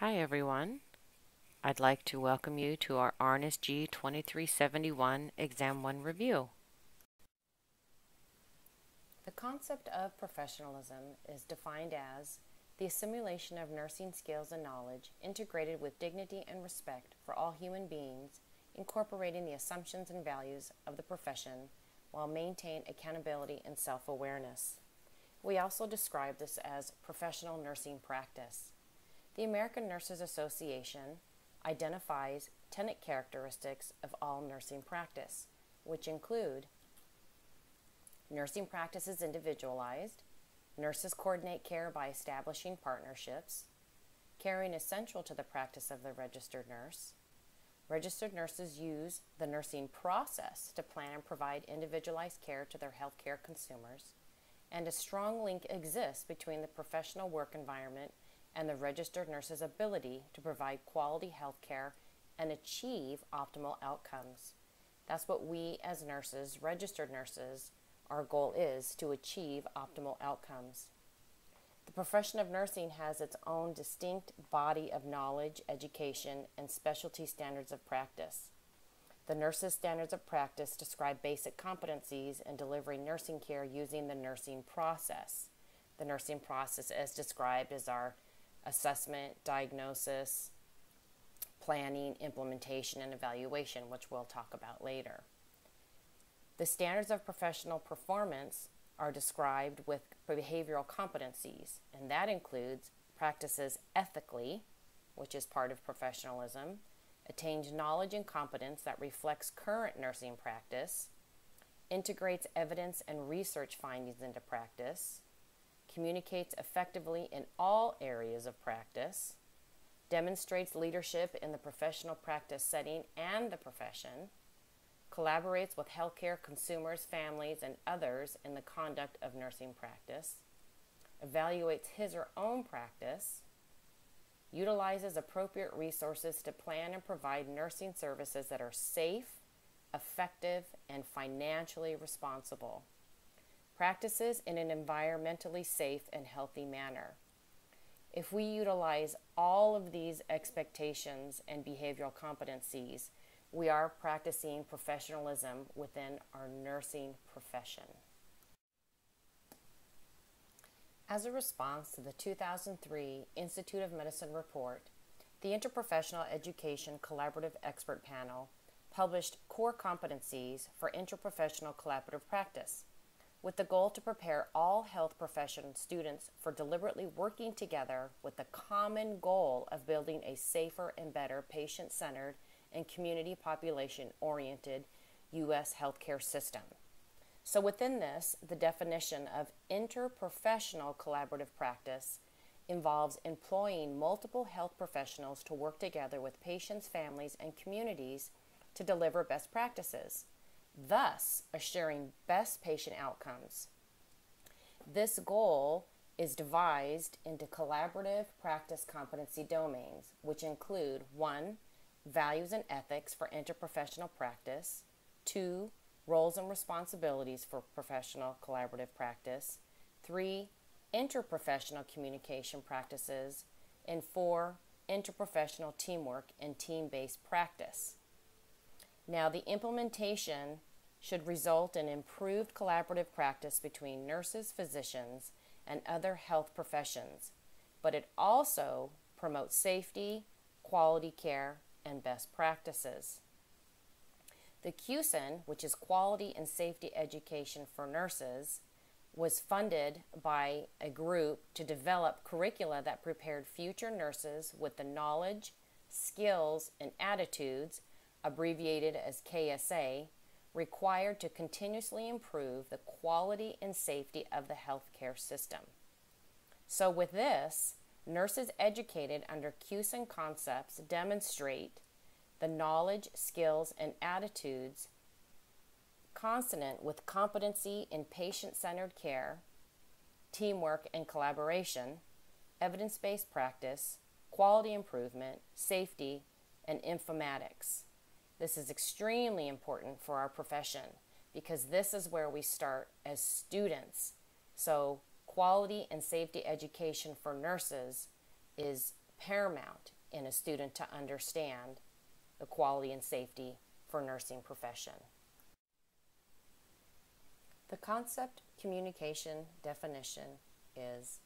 Hi everyone. I'd like to welcome you to our ARNIS G 2371 Exam 1 review. The concept of professionalism is defined as the assimilation of nursing skills and knowledge integrated with dignity and respect for all human beings, incorporating the assumptions and values of the profession while maintaining accountability and self-awareness. We also describe this as professional nursing practice. The American Nurses Association identifies tenet characteristics of all nursing practice, which include nursing practice is individualized, nurses coordinate care by establishing partnerships, caring is central to the practice of the registered nurse, registered nurses use the nursing process to plan and provide individualized care to their healthcare consumers, and a strong link exists between the professional work environment and the registered nurse's ability to provide quality health care and achieve optimal outcomes. That's what we as nurses, registered nurses, our goal is to achieve optimal outcomes. The profession of nursing has its own distinct body of knowledge, education, and specialty standards of practice. The nurses' standards of practice describe basic competencies in delivering nursing care using the nursing process. The nursing process, as described, is our assessment, diagnosis, planning, implementation, and evaluation, which we'll talk about later. The standards of professional performance are described with behavioral competencies, and that includes practices ethically, which is part of professionalism, attains knowledge and competence that reflects current nursing practice, integrates evidence and research findings into practice, communicates effectively in all areas of practice, demonstrates leadership in the professional practice setting and the profession, collaborates with healthcare consumers, families, and others in the conduct of nursing practice, evaluates his or own practice, utilizes appropriate resources to plan and provide nursing services that are safe, effective, and financially responsible, practices in an environmentally safe and healthy manner. If we utilize all of these expectations and behavioral competencies, we are practicing professionalism within our nursing profession. As a response to the 2003 Institute of Medicine report, the Interprofessional Education Collaborative Expert Panel published core competencies for interprofessional collaborative practice, with the goal to prepare all health profession students for deliberately working together with the common goal of building a safer and better patient-centered and community population-oriented U.S. healthcare system. So within this, the definition of interprofessional collaborative practice involves employing multiple health professionals to work together with patients, families, and communities to deliver best practices, thus assuring best patient outcomes. This goal is devised into collaborative practice competency domains, which include 1. Values and ethics for interprofessional practice, 2. Roles and responsibilities for professional collaborative practice, 3. Interprofessional communication practices, and 4. Interprofessional teamwork and team-based practice. Now, the implementation should result in improved collaborative practice between nurses, physicians, and other health professions, but it also promotes safety, quality care, and best practices. The QSIN, which is Quality and Safety Education for Nurses, was funded by a group to develop curricula that prepared future nurses with the knowledge, skills, and attitudes, abbreviated as KSA, required to continuously improve the quality and safety of the healthcare system. So with this, nurses educated under QSIN concepts demonstrate the knowledge, skills, and attitudes consonant with competency in patient-centered care, teamwork and collaboration, evidence-based practice, quality improvement, safety, and informatics. This is extremely important for our profession because this is where we start as students. So quality and safety education for nurses is paramount in a student to understand the quality and safety for nursing profession. The concept communication definition is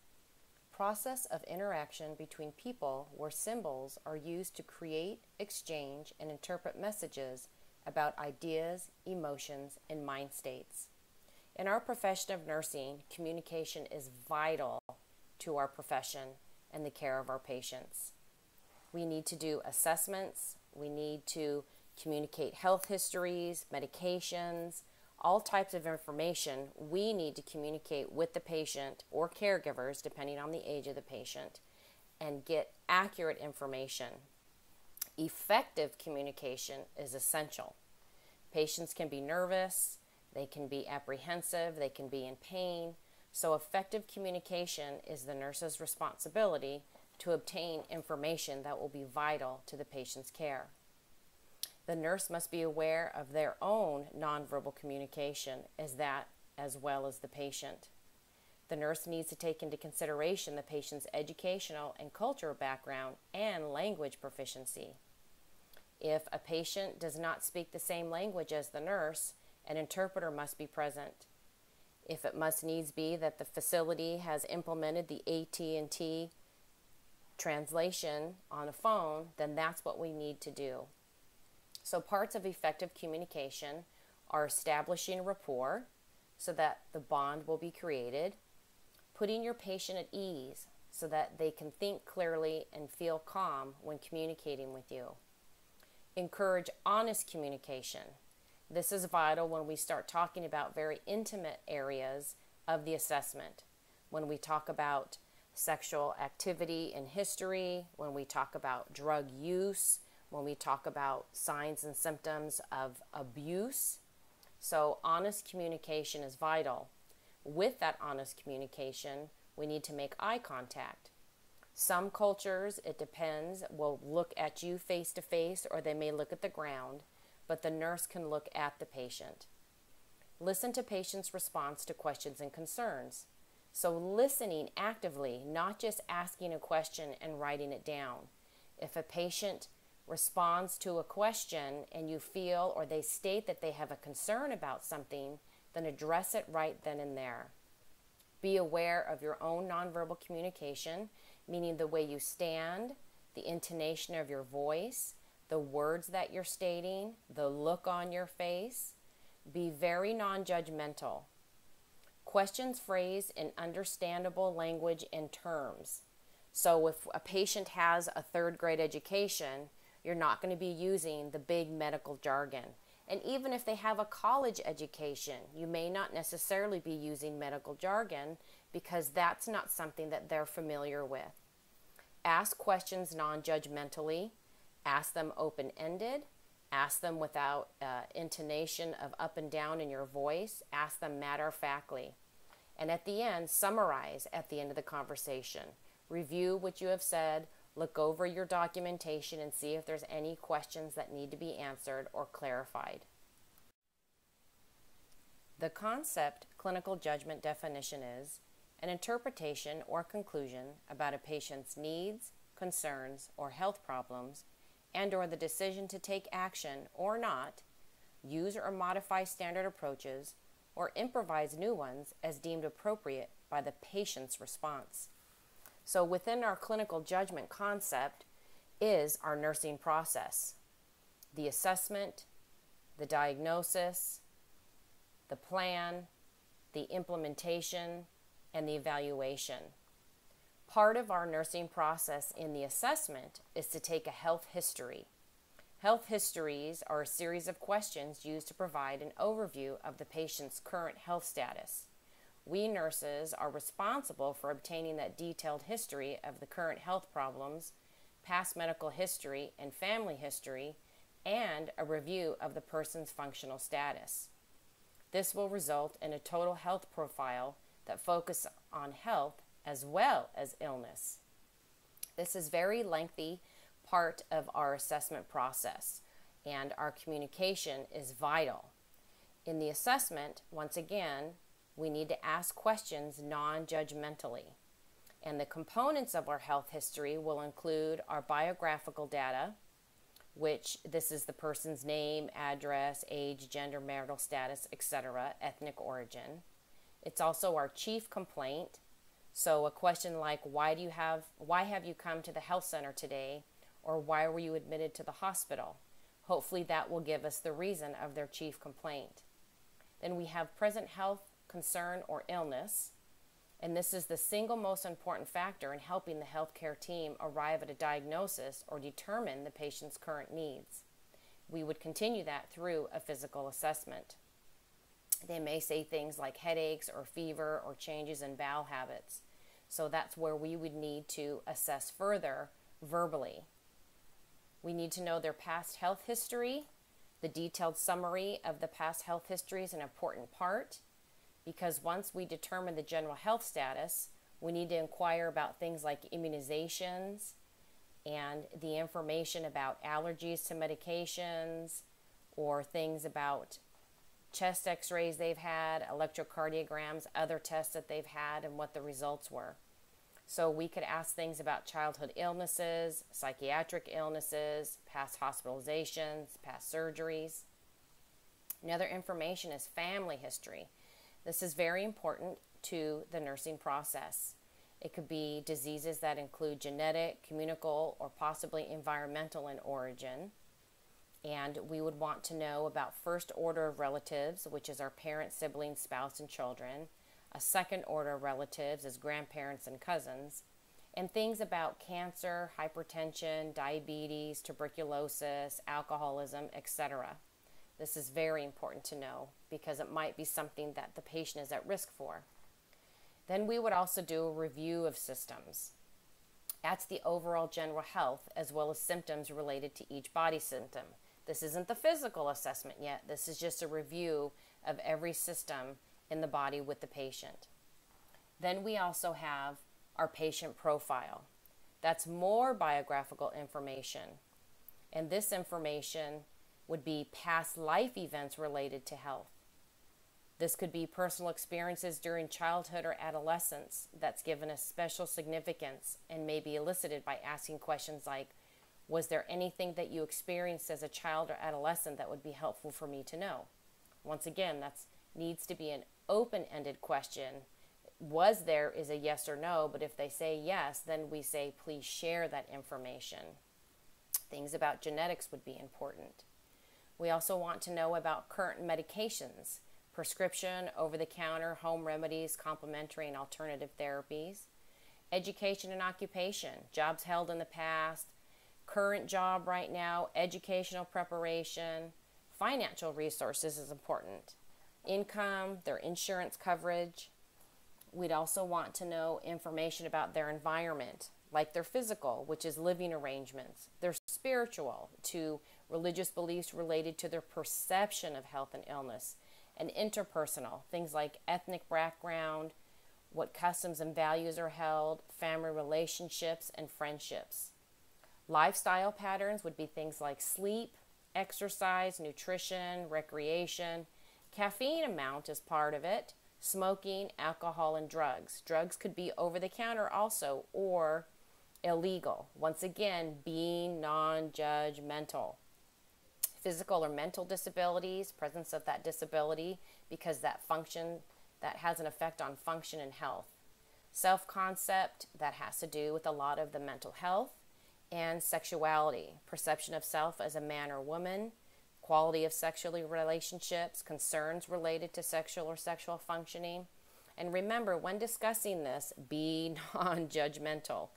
process of interaction between people where symbols are used to create, exchange, and interpret messages about ideas, emotions, and mind states. In our profession of nursing, communication is vital to our profession and the care of our patients. We need to do assessments, we need to communicate health histories, medications, all types of information we need to communicate with the patient or caregivers, depending on the age of the patient, and get accurate information. Effective communication is essential. Patients can be nervous, they can be apprehensive, they can be in pain, so effective communication is the nurse's responsibility to obtain information that will be vital to the patient's care. The nurse must be aware of their own nonverbal communication as well as the patient. The nurse needs to take into consideration the patient's educational and cultural background and language proficiency. If a patient does not speak the same language as the nurse, an interpreter must be present. If it must needs be that the facility has implemented the AT&T translation on a phone, then that's what we need to do. So parts of effective communication are establishing rapport so that the bond will be created, putting your patient at ease so that they can think clearly and feel calm when communicating with you. Encourage honest communication. This is vital when we start talking about very intimate areas of the assessment. When we talk about sexual activity and history, when we talk about drug use, when we talk about signs and symptoms of abuse. So honest communication is vital. With that honest communication, we need to make eye contact. Some cultures, it depends, will look at you face to face or they may look at the ground, but the nurse can look at the patient. Listen to patient's response to questions and concerns. So listening actively, not just asking a question and writing it down. If a patient responds to a question and you feel or they state that they have a concern about something, then address it right then and there. Be aware of your own nonverbal communication, meaning the way you stand, the intonation of your voice, the words that you're stating, the look on your face. Be very non-judgmental. Questions phrased in understandable language and terms. So if a patient has a third grade education, you're not going to be using the big medical jargon. And even if they have a college education, you may not necessarily be using medical jargon because that's not something that they're familiar with. Ask questions non-judgmentally. Ask them open-ended. Ask them without intonation of up and down in your voice. Ask them matter-of-factly. And at the end, summarize at the end of the conversation. Review what you have said. Look over your documentation and see if there's any questions that need to be answered or clarified. The concept clinical judgment definition is an interpretation or conclusion about a patient's needs, concerns, or health problems, and or the decision to take action or not, use or modify standard approaches, or improvise new ones as deemed appropriate by the patient's response. So within our clinical judgment concept is our nursing process, the assessment, the diagnosis, the plan, the implementation, and the evaluation. Part of our nursing process in the assessment is to take a health history. Health histories are a series of questions used to provide an overview of the patient's current health status. We nurses are responsible for obtaining that detailed history of the current health problems, past medical history and family history, and a review of the person's functional status. This will result in a total health profile that focuses on health as well as illness. This is very lengthy part of our assessment process, and our communication is vital. In the assessment, once again, we need to ask questions non-judgmentally. And the components of our health history will include our biographical data, which this is the person's name, address, age, gender, marital status, etc., ethnic origin. It's also our chief complaint. So a question like, why have you come to the health center today? Or why were you admitted to the hospital? Hopefully that will give us the reason of their chief complaint. Then we have present health concern or illness. And this is the single most important factor in helping the healthcare team arrive at a diagnosis or determine the patient's current needs. We would continue that through a physical assessment. They may say things like headaches or fever or changes in bowel habits. So that's where we would need to assess further verbally. We need to know their past health history. The detailed summary of the past health history is an important part, because once we determine the general health status, we need to inquire about things like immunizations and the information about allergies to medications, or things about chest x-rays they've had, electrocardiograms, other tests that they've had, and what the results were. So we could ask things about childhood illnesses, psychiatric illnesses, past hospitalizations, past surgeries. Another information is family history. This is very important to the nursing process. It could be diseases that include genetic, communicable, or possibly environmental in origin. And we would want to know about first order of relatives, which is our parents, siblings, spouse, and children. A second order of relatives is grandparents and cousins. And things about cancer, hypertension, diabetes, tuberculosis, alcoholism, etc. This is very important to know because it might be something that the patient is at risk for. Then we would also do a review of systems. That's the overall general health as well as symptoms related to each body symptom. This isn't the physical assessment yet. This is just a review of every system in the body with the patient. Then we also have our patient profile. That's more biographical information. And this information would be past life events related to health. This could be personal experiences during childhood or adolescence that's given a special significance and may be elicited by asking questions like, was there anything that you experienced as a child or adolescent that would be helpful for me to know? Once again, that needs to be an open-ended question. Was there is a yes or no, but if they say yes, then we say, please share that information. Things about genetics would be important. We also want to know about current medications, prescription, over-the-counter, home remedies, complementary and alternative therapies, education and occupation, jobs held in the past, current job right now, educational preparation, financial resources is important, income, their insurance coverage. We'd also want to know information about their environment, like their physical, which is living arrangements, their spiritual, to religious beliefs related to their perception of health and illness, and interpersonal, things like ethnic background, what customs and values are held, family relationships, and friendships. Lifestyle patterns would be things like sleep, exercise, nutrition, recreation. Caffeine amount is part of it. Smoking, alcohol, and drugs. Drugs could be over-the-counter also, or illegal. Once again, being non-judgmental. Physical or mental disabilities, presence of that disability, because that has an effect on function and health. Self-concept, that has to do with a lot of the mental health. And sexuality, perception of self as a man or woman, quality of sexual relationships, concerns related to sexual or sexual functioning. And remember, when discussing this, be non-judgmental.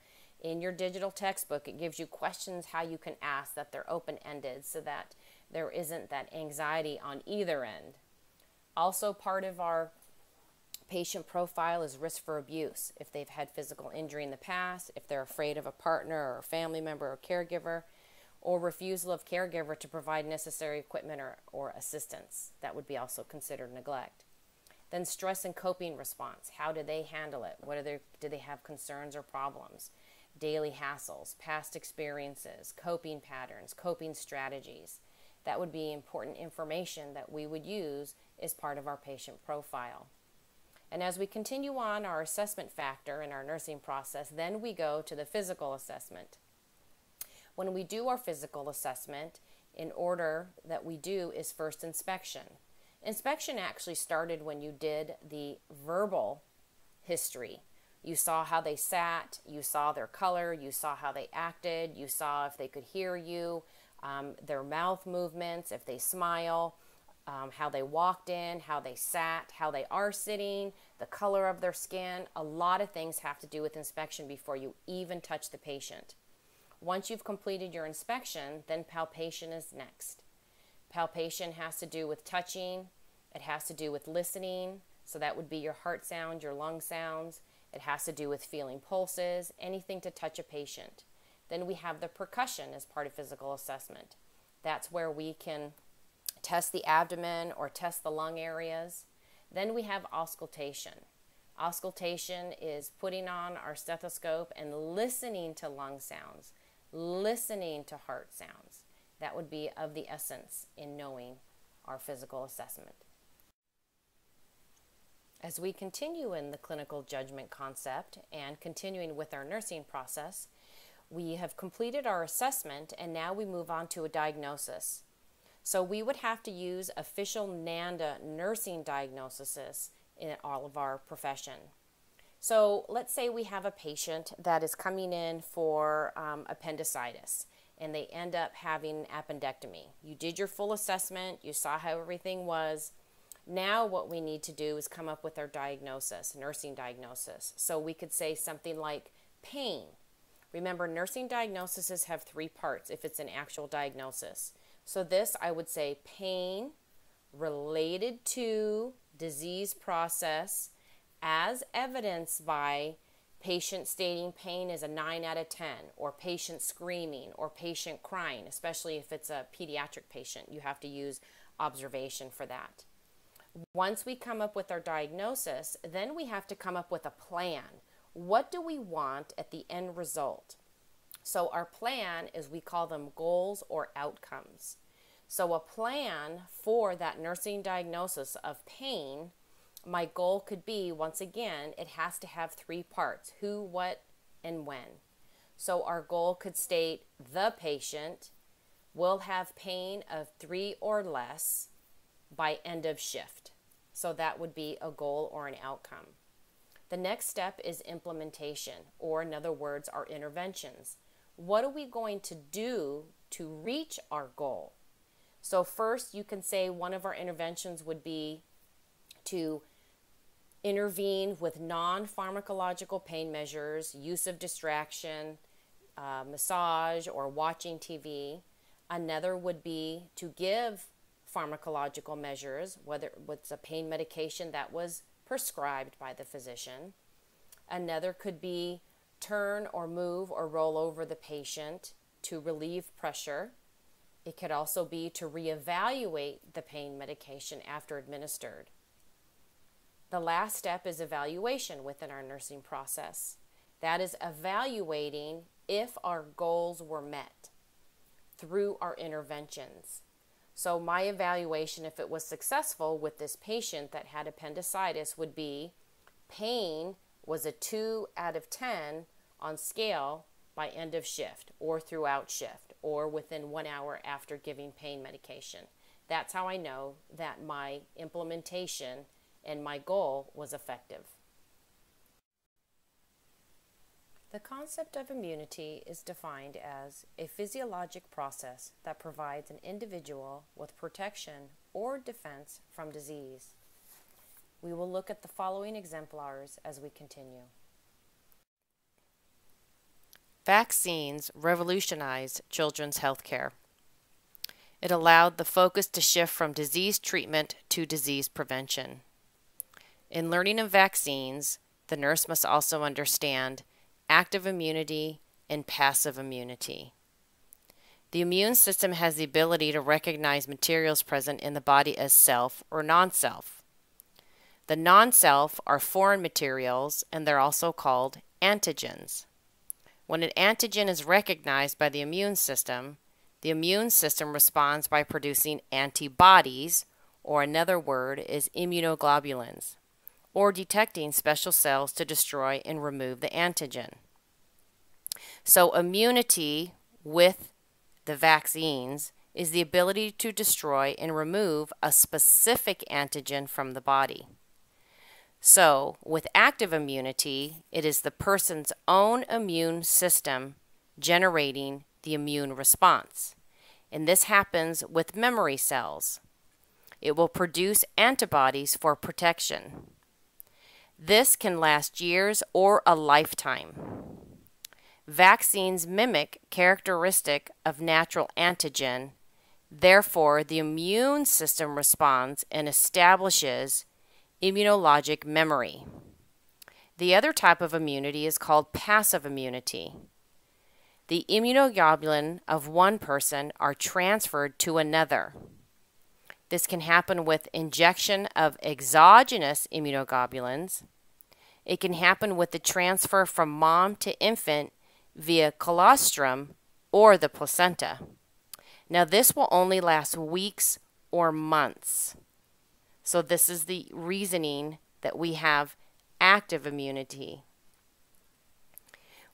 In your digital textbook, it gives you questions how you can ask that they're open-ended so that there isn't that anxiety on either end. Also, part of our patient profile is risk for abuse. If they've had physical injury in the past, if they're afraid of a partner or a family member or caregiver, or refusal of caregiver to provide necessary equipment or assistance. That would be also considered neglect. Then stress and coping response. How do they handle it? Do they have concerns or problems? Daily hassles, past experiences, coping patterns, coping strategies. That would be important information that we would use as part of our patient profile. And as we continue on our assessment factor in our nursing process, then we go to the physical assessment. When we do our physical assessment, in order that we do is first inspection. Inspection actually started when you did the verbal history. You saw how they sat, you saw their color, you saw how they acted, you saw if they could hear you, their mouth movements, if they smile, how they walked in, how they sat, how they are sitting, the color of their skin. A lot of things have to do with inspection before you even touch the patient. Once you've completed your inspection, then palpation is next. Palpation has to do with touching, it has to do with listening, so that would be your heart sound, your lung sounds. It has to do with feeling pulses, anything to touch a patient. Then we have the percussion as part of physical assessment. That's where we can test the abdomen or test the lung areas. Then we have auscultation. Auscultation is putting on our stethoscope and listening to lung sounds, listening to heart sounds. That would be of the essence in knowing our physical assessment. As we continue in the clinical judgment concept and continuing with our nursing process, we have completed our assessment and now we move on to a diagnosis. So we would have to use official NANDA nursing diagnoses in all of our profession. So let's say we have a patient that is coming in for appendicitis and they end up having appendectomy. You did your full assessment, you saw how everything was. Now what we need to do is come up with our diagnosis, nursing diagnosis. So we could say something like pain. Remember, nursing diagnoses have three parts if it's an actual diagnosis. So this, I would say pain related to disease process as evidenced by patient stating pain is a 9 out of 10, or patient screaming, or patient crying, especially if it's a pediatric patient. You have to use observation for that. Once we come up with our diagnosis, then we have to come up with a plan. What do we want at the end result? So our plan is, we call them goals or outcomes. So a plan for that nursing diagnosis of pain, my goal could be, once again, it has to have three parts: who, what, and when. So our goal could state the patient will have pain of 3 or less by end of shift. So that would be a goal or an outcome. The next step is implementation, or in other words, our interventions. What are we going to do to reach our goal? So first, you can say one of our interventions would be to intervene with non-pharmacological pain measures, use of distraction, massage, or watching TV. Another would be to give pharmacological measures, whether it's a pain medication that was prescribed by the physician. Another could be turn or move or roll over the patient to relieve pressure. It could also be to reevaluate the pain medication after administered. The last step is evaluation within our nursing process. That is evaluating if our goals were met through our interventions. So my evaluation, if it was successful with this patient that had appendicitis, would be pain was a 2 out of 10 on scale by end of shift, or throughout shift, or within 1 hour after giving pain medication. That's how I know that my implementation and my goal was effective. The concept of immunity is defined as a physiologic process that provides an individual with protection or defense from disease. We will look at the following exemplars as we continue. Vaccines revolutionized children's health care. It allowed the focus to shift from disease treatment to disease prevention. In learning of vaccines, the nurse must also understand active immunity and passive immunity. The immune system has the ability to recognize materials present in the body as self or non-self. The non-self are foreign materials, and they're also called antigens. When an antigen is recognized by the immune system responds by producing antibodies, or another word is immunoglobulins, or detecting special cells to destroy and remove the antigen. So immunity with the vaccines is the ability to destroy and remove a specific antigen from the body. So with active immunity, it is the person's own immune system generating the immune response. And this happens with memory cells. It will produce antibodies for protection. This can last years or a lifetime. Vaccines mimic characteristic of natural antigen. Therefore, the immune system responds and establishes immunologic memory. The other type of immunity is called passive immunity. The immunoglobulin of one person are transferred to another. This can happen with injection of exogenous immunoglobulins. It can happen with the transfer from mom to infant via colostrum or the placenta. Now this will only last weeks or months. So this is the reasoning that we have active immunity.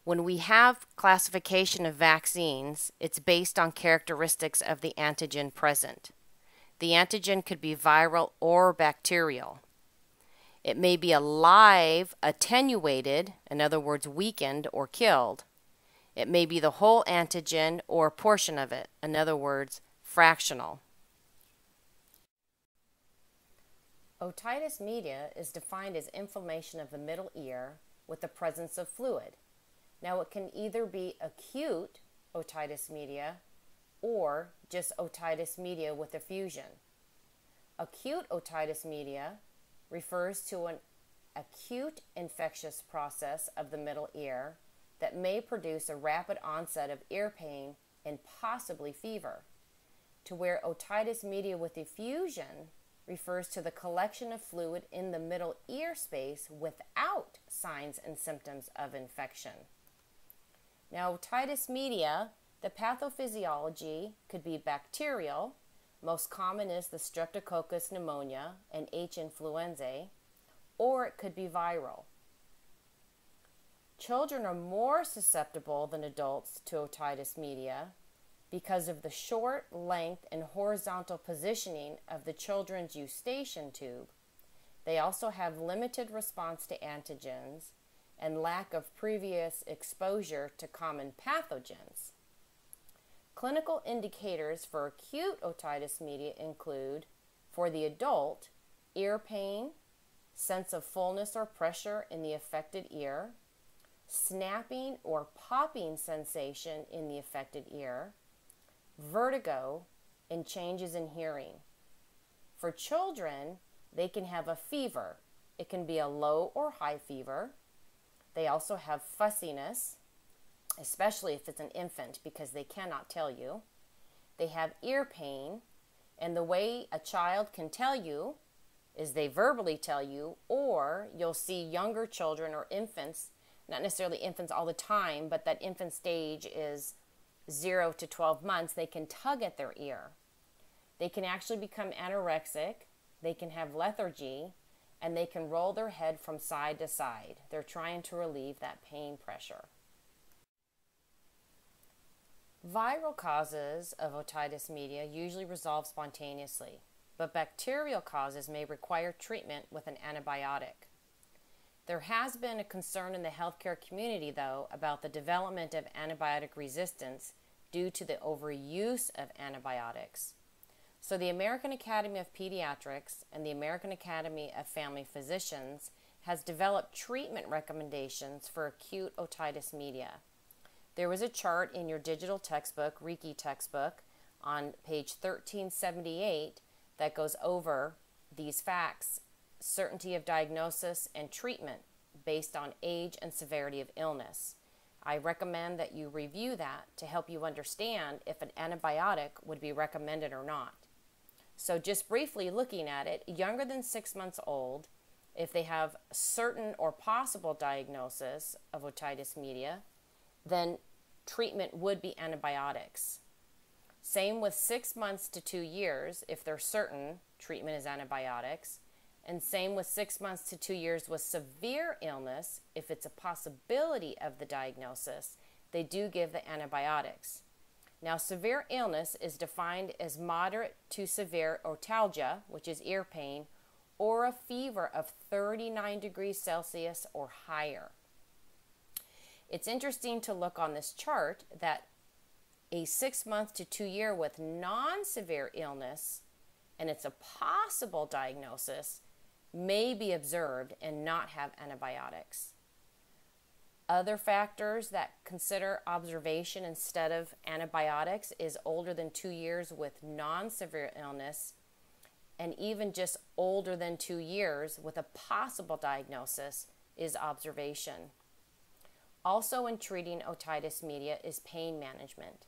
When we have classification of vaccines, it's based on characteristics of the antigen present. The antigen could be viral or bacterial. It may be alive, attenuated, in other words, weakened or killed. It may be the whole antigen or a portion of it, in other words, fractional. Otitis media is defined as inflammation of the middle ear with the presence of fluid. Now it can either be acute otitis media or just otitis media with effusion. Acute otitis media refers to an acute infectious process of the middle ear that may produce a rapid onset of ear pain and possibly fever, to where otitis media with effusion refers to the collection of fluid in the middle ear space without signs and symptoms of infection. Now, otitis media, the pathophysiology could be bacterial. Most common is the Streptococcus pneumonia and H. influenzae, or it could be viral. Children are more susceptible than adults to otitis media because of the short length and horizontal positioning of the children's eustachian tube. They also have limited response to antigens and lack of previous exposure to common pathogens. Clinical indicators for acute otitis media include, for the adult, ear pain, sense of fullness or pressure in the affected ear, snapping or popping sensation in the affected ear, vertigo, and changes in hearing. For children, they can have a fever. It can be a low or high fever. They also have fussiness, especially if it's an infant, because they cannot tell you. They have ear pain, and the way a child can tell you is they verbally tell you, or you'll see younger children or infants, not necessarily infants all the time, but that infant stage is 0 to 12 months, they can tug at their ear. They can actually become anorexic, they can have lethargy, and they can roll their head from side to side. They're trying to relieve that pain pressure. Viral causes of otitis media usually resolve spontaneously, but bacterial causes may require treatment with an antibiotic. There has been a concern in the healthcare community, though, about the development of antibiotic resistance due to the overuse of antibiotics. So the American Academy of Pediatrics and the American Academy of Family Physicians has developed treatment recommendations for acute otitis media. There was a chart in your digital textbook, Reiki textbook, on page 1378 that goes over these facts, certainty of diagnosis and treatment based on age and severity of illness. I recommend that you review that to help you understand if an antibiotic would be recommended or not. So just briefly looking at it, younger than 6 months old, if they have certain or possible diagnosis of otitis media, then treatment would be antibiotics. Same with 6 months to 2 years, if they're certain, treatment is antibiotics. And same with 6 months to 2 years with severe illness. If it's a possibility of the diagnosis, they do give the antibiotics. Now, severe illness is defined as moderate to severe otalgia, which is ear pain, or a fever of 39 degrees Celsius or higher. It's interesting to look on this chart that a 6 month to 2 year with non-severe illness, and it's a possible diagnosis, may be observed and not have antibiotics. Other factors that consider observation instead of antibiotics is older than 2 years with non-severe illness, and even just older than 2 years with a possible diagnosis is observation. Also in treating otitis media is pain management.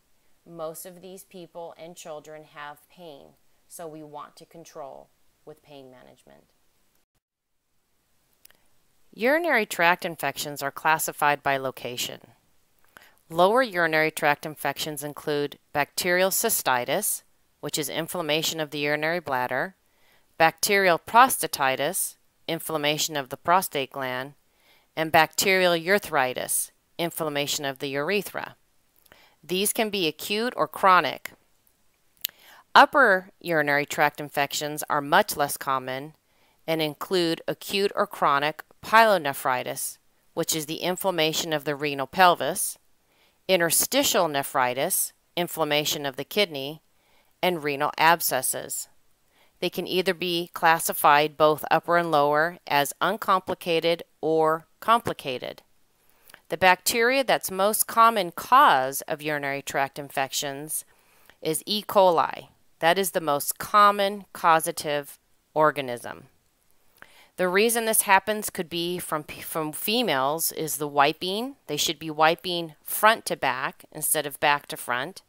Most of these people and children have pain, so we want to control with pain management. Urinary tract infections are classified by location. Lower urinary tract infections include bacterial cystitis, which is inflammation of the urinary bladder, bacterial prostatitis, inflammation of the prostate gland, and bacterial urethritis, inflammation of the urethra. These can be acute or chronic. Upper urinary tract infections are much less common and include acute or chronic pyelonephritis, which is the inflammation of the renal pelvis, interstitial nephritis, inflammation of the kidney, and renal abscesses. They can either be classified both upper and lower as uncomplicated or complicated. The bacteria that's most common cause of urinary tract infections is E. coli. That is the most common causative organism. The reason this happens could be from females is the wiping. They should be wiping front to back instead of back to front.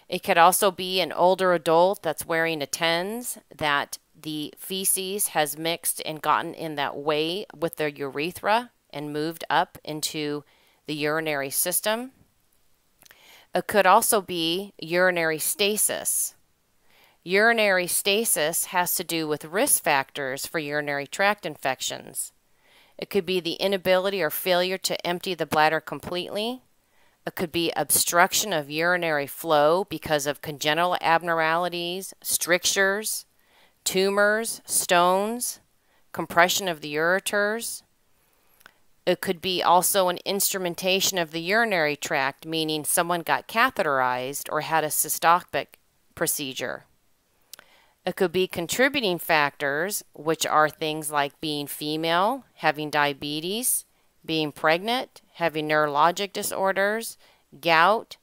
It could also be an older adult that's wearing a TENS, that the feces has mixed and gotten in that way with their urethra and moved up into the urinary system. It could also be urinary stasis. Urinary stasis has to do with risk factors for urinary tract infections. It could be the inability or failure to empty the bladder completely. It could be obstruction of urinary flow because of congenital abnormalities, strictures, tumors, stones, compression of the ureters. It could be also an instrumentation of the urinary tract, meaning someone got catheterized or had a cystoscopic procedure. It could be contributing factors, which are things like being female, having diabetes, being pregnant, having neurologic disorders, gout,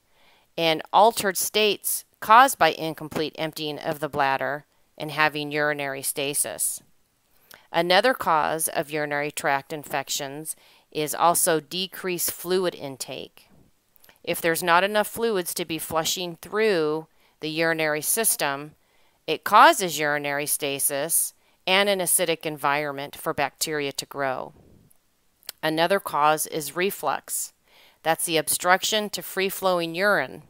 and altered states caused by incomplete emptying of the bladder and having urinary stasis. Another cause of urinary tract infections is also decreased fluid intake. If there's not enough fluids to be flushing through the urinary system, it causes urinary stasis and an acidic environment for bacteria to grow. Another cause is reflux. That's the obstruction to free-flowing urine,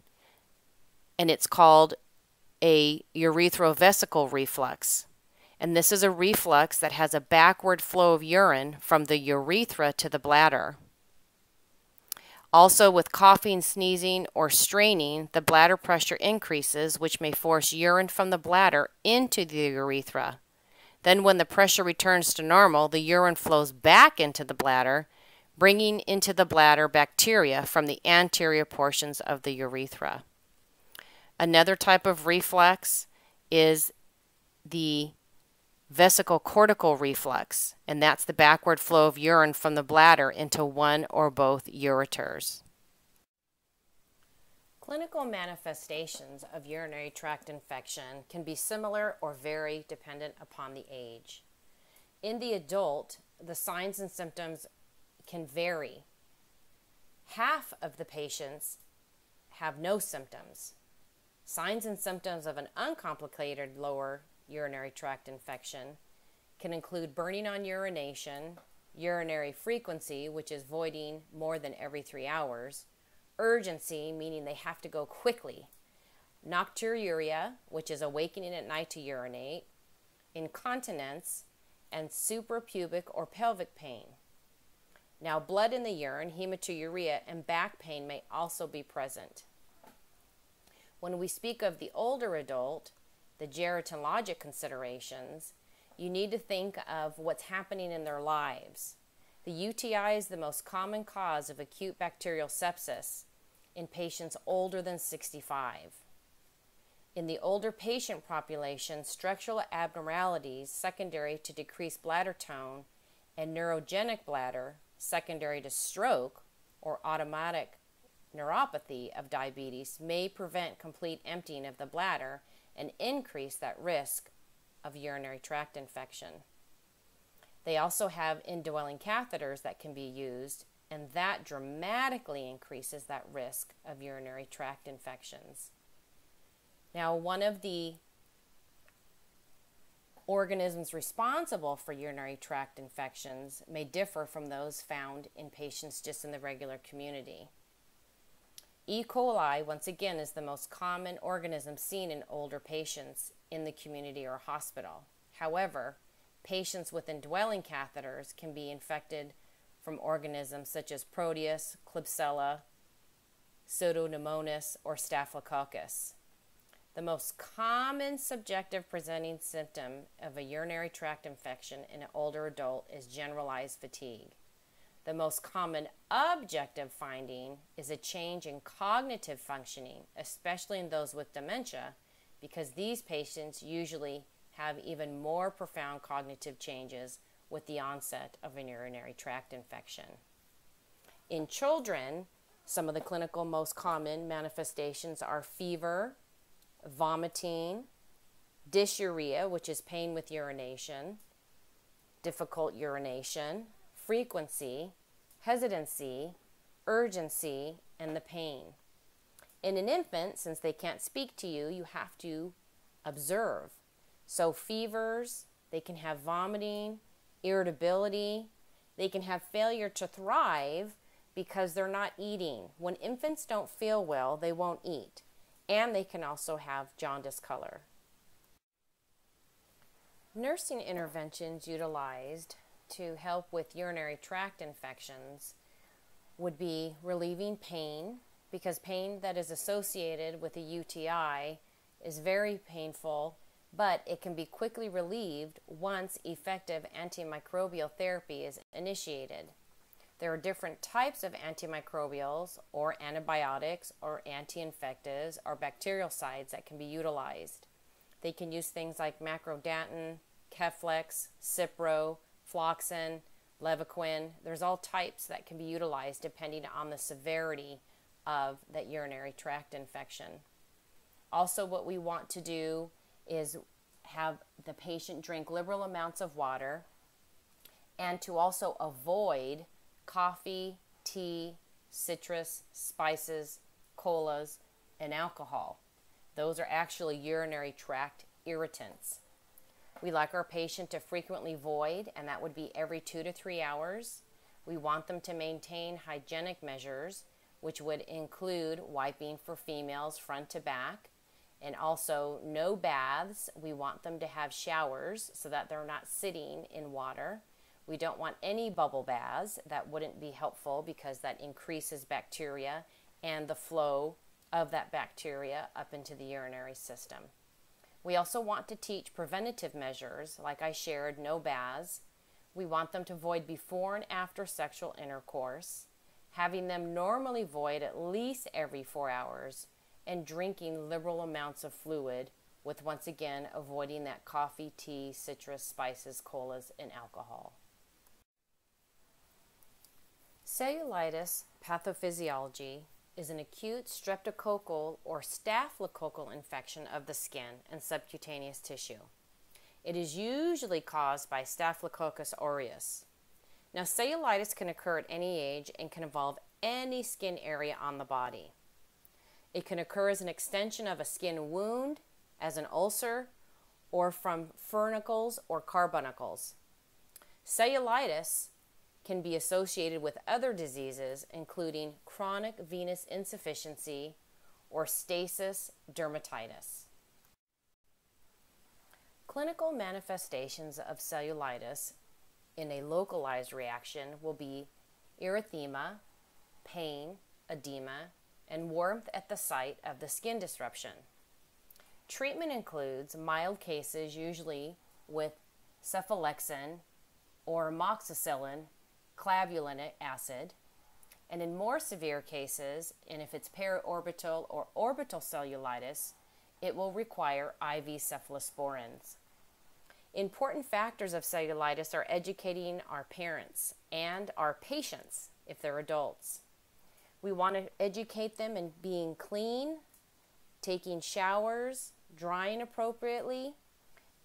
and it's called a urethrovesical reflux. And this is a reflux that has a backward flow of urine from the urethra to the bladder. Also, with coughing, sneezing, or straining, the bladder pressure increases, which may force urine from the bladder into the urethra. Then when the pressure returns to normal, the urine flows back into the bladder, bringing into the bladder bacteria from the anterior portions of the urethra. Another type of reflux is the vesicocortical reflux, and that's the backward flow of urine from the bladder into one or both ureters. Clinical manifestations of urinary tract infection can be similar or vary dependent upon the age. In the adult, the signs and symptoms can vary. Half of the patients have no symptoms. Signs and symptoms of an uncomplicated lower urinary tract infection can include burning on urination, urinary frequency, which is voiding more than every 3 hours, urgency, meaning they have to go quickly, nocturia, which is awakening at night to urinate, incontinence, and suprapubic or pelvic pain. Now, blood in the urine, hematuria, and back pain may also be present. When we speak of the older adult, the gerontologic considerations, you need to think of what's happening in their lives. The UTI is the most common cause of acute bacterial sepsis in patients older than 65. In the older patient population, structural abnormalities secondary to decreased bladder tone and neurogenic bladder secondary to stroke or automatic neuropathy of diabetes may prevent complete emptying of the bladder and increase that risk of urinary tract infection. They also have indwelling catheters that can be used, and that dramatically increases that risk of urinary tract infections. Now, one of the organisms responsible for urinary tract infections may differ from those found in patients just in the regular community. E. coli, once again, is the most common organism seen in older patients in the community or hospital. However, patients with indwelling catheters can be infected from organisms such as Proteus, Klebsiella, Pseudomonas, or Staphylococcus. The most common subjective presenting symptom of a urinary tract infection in an older adult is generalized fatigue. The most common objective finding is a change in cognitive functioning, especially in those with dementia, because these patients usually have even more profound cognitive changes with the onset of a urinary tract infection. In children, some of the clinical most common manifestations are fever, vomiting, dysuria, which is pain with urination, difficult urination, frequency, hesitancy, urgency, and the pain. In an infant, since they can't speak to you, you have to observe. So fevers, they can have vomiting, irritability, they can have failure to thrive because they're not eating. When infants don't feel well, they won't eat. And they can also have jaundice color. Nursing interventions utilized to help with urinary tract infections would be relieving pain, because pain that is associated with a UTI is very painful, but it can be quickly relieved once effective antimicrobial therapy is initiated. There are different types of antimicrobials or antibiotics or anti-infectives or bactericides that can be utilized. They can use things like macrodantin, Keflex, Cipro, Floxin, Levaquin. There's all types that can be utilized depending on the severity of that urinary tract infection. Also, what we want to do is have the patient drink liberal amounts of water, and to also avoid coffee, tea, citrus, spices, colas, and alcohol. Those are actually urinary tract irritants. We like our patient to frequently void, and that would be every 2 to 3 hours. We want them to maintain hygienic measures, which would include wiping for females front to back, and also no baths. We want them to have showers so that they're not sitting in water. We don't want any bubble baths. That wouldn't be helpful because that increases bacteria and the flow of that bacteria up into the urinary system. We also want to teach preventative measures, like I shared, no baths. We want them to void before and after sexual intercourse, having them normally void at least every 4 hours, and drinking liberal amounts of fluid, with once again avoiding that coffee, tea, citrus, spices, colas, and alcohol. Cellulitis pathophysiology is an acute streptococcal or staphylococcal infection of the skin and subcutaneous tissue. It is usually caused by Staphylococcus aureus. Now, cellulitis can occur at any age and can involve any skin area on the body. It can occur as an extension of a skin wound, as an ulcer, or from furnicles or carbuncles. Cellulitis can be associated with other diseases, including chronic venous insufficiency or stasis dermatitis. Clinical manifestations of cellulitis in a localized reaction will be erythema, pain, edema, and warmth at the site of the skin disruption. Treatment includes mild cases, usually with cephalexin or amoxicillin clavulanic acid, and in more severe cases, and if it's periorbital or orbital cellulitis, it will require IV cephalosporins. Important factors of cellulitis are educating our parents and our patients if they're adults. We want to educate them in being clean, taking showers, drying appropriately,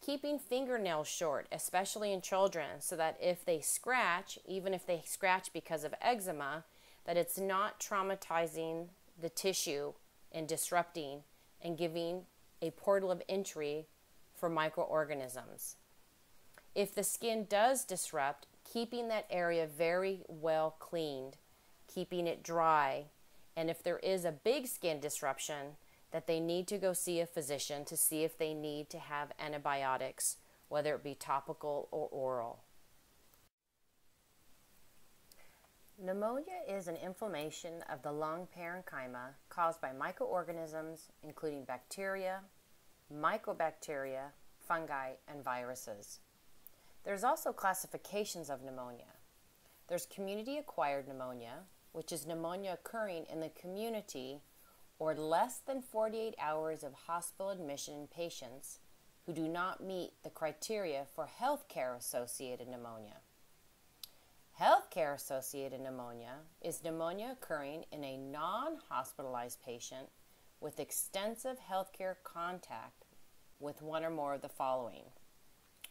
keeping fingernails short, especially in children, so that if they scratch, even if they scratch because of eczema, that it's not traumatizing the tissue and disrupting and giving a portal of entry for microorganisms. If the skin does disrupt, keeping that area very well cleaned, keeping it dry, and if there is a big skin disruption, that they need to go see a physician to see if they need to have antibiotics, whether it be topical or oral. Pneumonia is an inflammation of the lung parenchyma caused by microorganisms, including bacteria, mycobacteria, fungi, and viruses. There's also classifications of pneumonia. There's community-acquired pneumonia, which is pneumonia occurring in the community or less than 48 hours of hospital admission in patients who do not meet the criteria for healthcare-associated pneumonia. Healthcare-associated pneumonia is pneumonia occurring in a non-hospitalized patient with extensive healthcare contact with one or more of the following: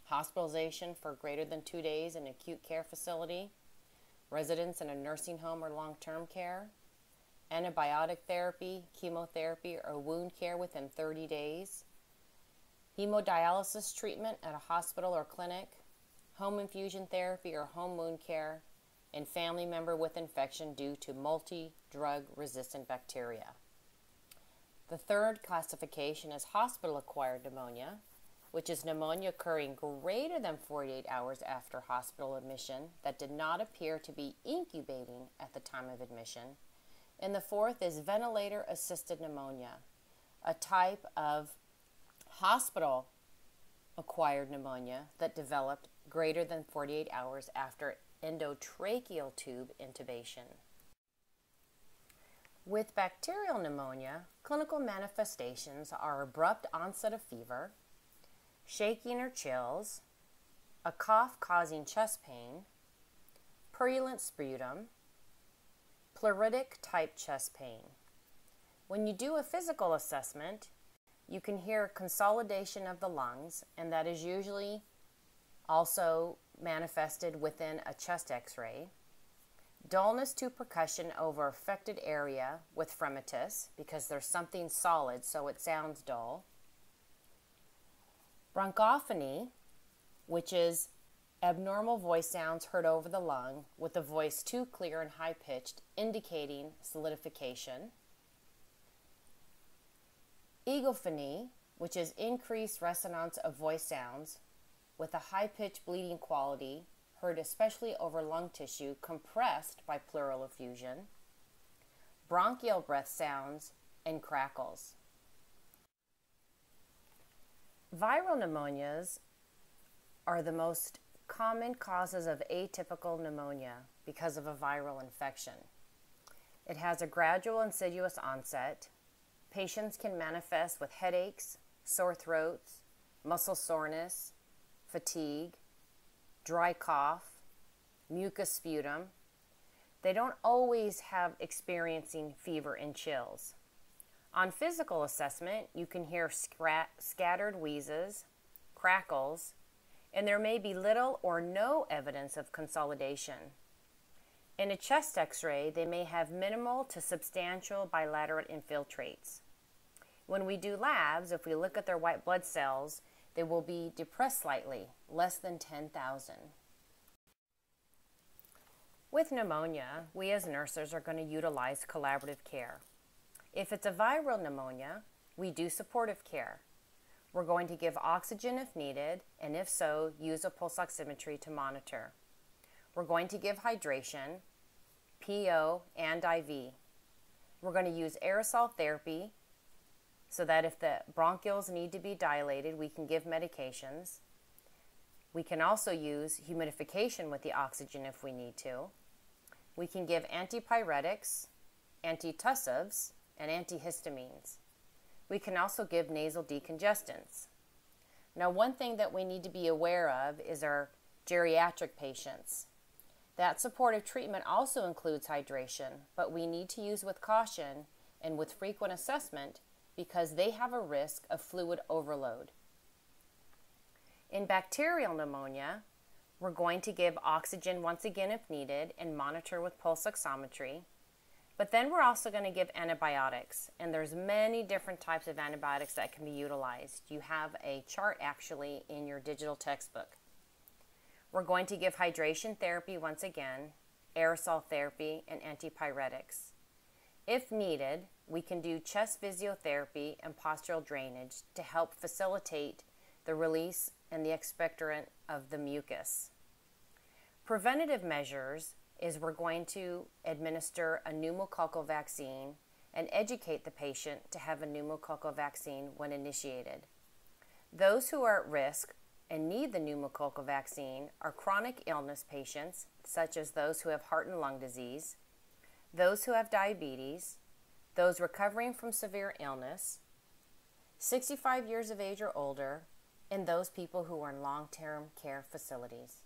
hospitalization for greater than 2 days in an acute care facility, residence in a nursing home or long-term care, antibiotic therapy, chemotherapy, or wound care within 30 days, hemodialysis treatment at a hospital or clinic, home infusion therapy or home wound care, and family member with infection due to multi-drug resistant bacteria. The third classification is hospital-acquired pneumonia, which is pneumonia occurring greater than 48 hours after hospital admission that did not appear to be incubating at the time of admission. And the fourth is ventilator-assisted pneumonia, a type of hospital-acquired pneumonia that developed greater than 48 hours after endotracheal tube intubation. With bacterial pneumonia, clinical manifestations are abrupt onset of fever, shaking or chills, a cough causing chest pain, purulent sputum, pleuritic type chest pain. When you do a physical assessment, you can hear consolidation of the lungs, and that is usually also manifested within a chest x-ray. Dullness to percussion over affected area with fremitus, because there's something solid so it sounds dull. Bronchophony, which is abnormal voice sounds heard over the lung with the voice too clear and high-pitched, indicating solidification. Egophony, which is increased resonance of voice sounds with a high-pitched bleeding quality, heard especially over lung tissue compressed by pleural effusion. Bronchial breath sounds and crackles. Viral pneumonias are the most common causes of atypical pneumonia because of a viral infection. It has a gradual insidious onset. Patients can manifest with headaches, sore throats, muscle soreness, fatigue, dry cough, mucus sputum. They don't always have experiencing fever and chills. On physical assessment, you can hear scattered wheezes, crackles, and there may be little or no evidence of consolidation. In a chest x-ray, they may have minimal to substantial bilateral infiltrates. When we do labs, if we look at their white blood cells, they will be depressed slightly, less than 10,000. With pneumonia, we as nurses are going to utilize collaborative care. If it's a viral pneumonia, we do supportive care. We're going to give oxygen if needed, and if so, use a pulse oximetry to monitor. We're going to give hydration, PO, and IV. We're going to use aerosol therapy so that if the bronchioles need to be dilated, we can give medications. We can also use humidification with the oxygen if we need to. We can give antipyretics, antitussives, and antihistamines. We can also give nasal decongestants. Now, one thing that we need to be aware of is our geriatric patients. That supportive treatment also includes hydration, but we need to use with caution and with frequent assessment because they have a risk of fluid overload. In bacterial pneumonia, we're going to give oxygen once again if needed and monitor with pulse oximetry. But then we're also going to give antibiotics, and there's many different types of antibiotics that can be utilized. You have a chart actually in your digital textbook. We're going to give hydration therapy once again, aerosol therapy, and antipyretics. If needed, we can do chest physiotherapy and postural drainage to help facilitate the release and the expectorant of the mucus. Preventative measures is we're going to administer a pneumococcal vaccine and educate the patient to have a pneumococcal vaccine when initiated. Those who are at risk and need the pneumococcal vaccine are chronic illness patients, such as those who have heart and lung disease, those who have diabetes, those recovering from severe illness, 65 years of age or older, and those people who are in long-term care facilities.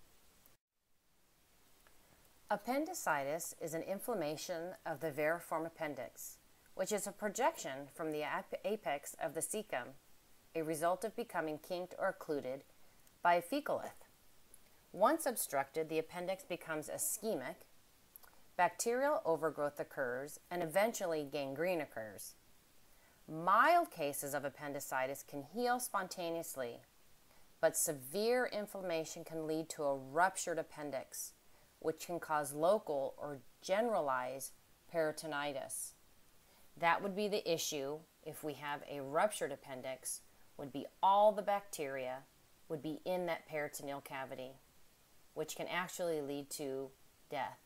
Appendicitis is an inflammation of the variform appendix, which is a projection from the apex of the cecum, a result of becoming kinked or occluded by a fecalith. Once obstructed, the appendix becomes ischemic, bacterial overgrowth occurs, and eventually gangrene occurs. Mild cases of appendicitis can heal spontaneously, but severe inflammation can lead to a ruptured appendix, which can cause local or generalized peritonitis. That would be the issue if we have a ruptured appendix, would be all the bacteria would be in that peritoneal cavity, which can actually lead to death.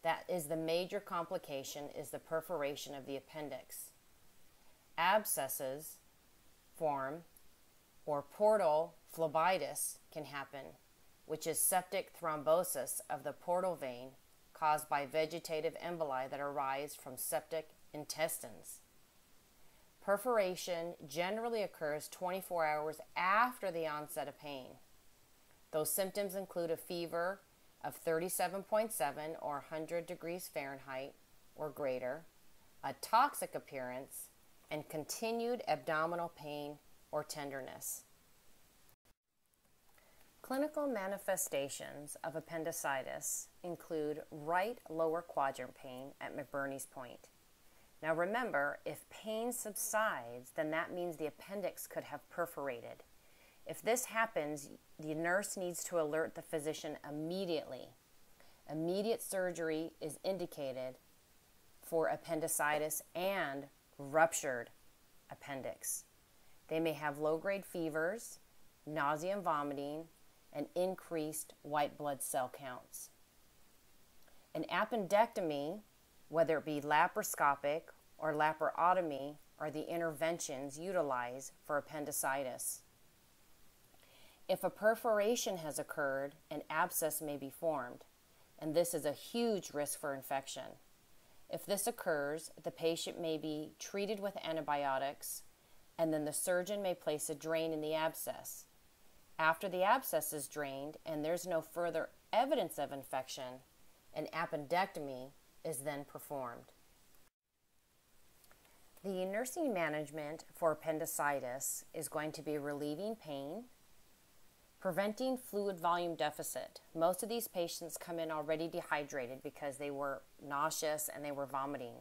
That is the major complication, is the perforation of the appendix. Abscesses form, or portal phlebitis can happen, which is septic thrombosis of the portal vein caused by vegetative emboli that arise from septic intestines. Perforation generally occurs 24 hours after the onset of pain. Those symptoms include a fever of 37.7 or 100 degrees Fahrenheit or greater, a toxic appearance, and continued abdominal pain or tenderness. Clinical manifestations of appendicitis include right lower quadrant pain at McBurney's point. Now remember, if pain subsides, then that means the appendix could have perforated. If this happens, the nurse needs to alert the physician immediately. Immediate surgery is indicated for appendicitis and ruptured appendix. They may have low-grade fevers, nausea and vomiting, and increased white blood cell counts. An appendectomy, whether it be laparoscopic or laparotomy, are the interventions utilized for appendicitis. If a perforation has occurred, an abscess may be formed, and this is a huge risk for infection. If this occurs, the patient may be treated with antibiotics, and then the surgeon may place a drain in the abscess. After the abscess is drained and there's no further evidence of infection, an appendectomy is then performed. The nursing management for appendicitis is going to be relieving pain, preventing fluid volume deficit. Most of these patients come in already dehydrated because they were nauseous and they were vomiting.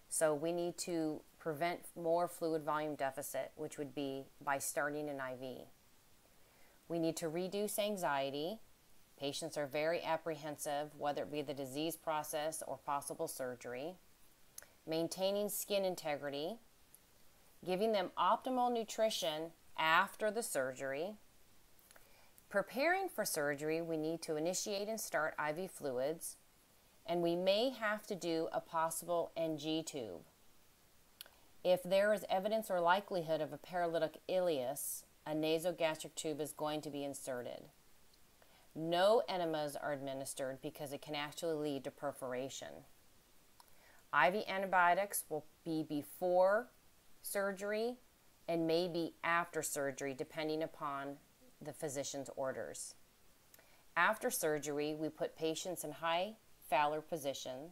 So we need to prevent more fluid volume deficit, which would be by starting an IV. We need to reduce anxiety. Patients are very apprehensive, whether it be the disease process or possible surgery. Maintaining skin integrity, giving them optimal nutrition after the surgery. Preparing for surgery, we need to initiate and start IV fluids, and we may have to do a possible NG tube. If there is evidence or likelihood of a paralytic ileus, a nasogastric tube is going to be inserted. No enemas are administered because it can actually lead to perforation. IV antibiotics will be before surgery and maybe after surgery, depending upon the physician's orders. After surgery, we put patients in high Fowler position.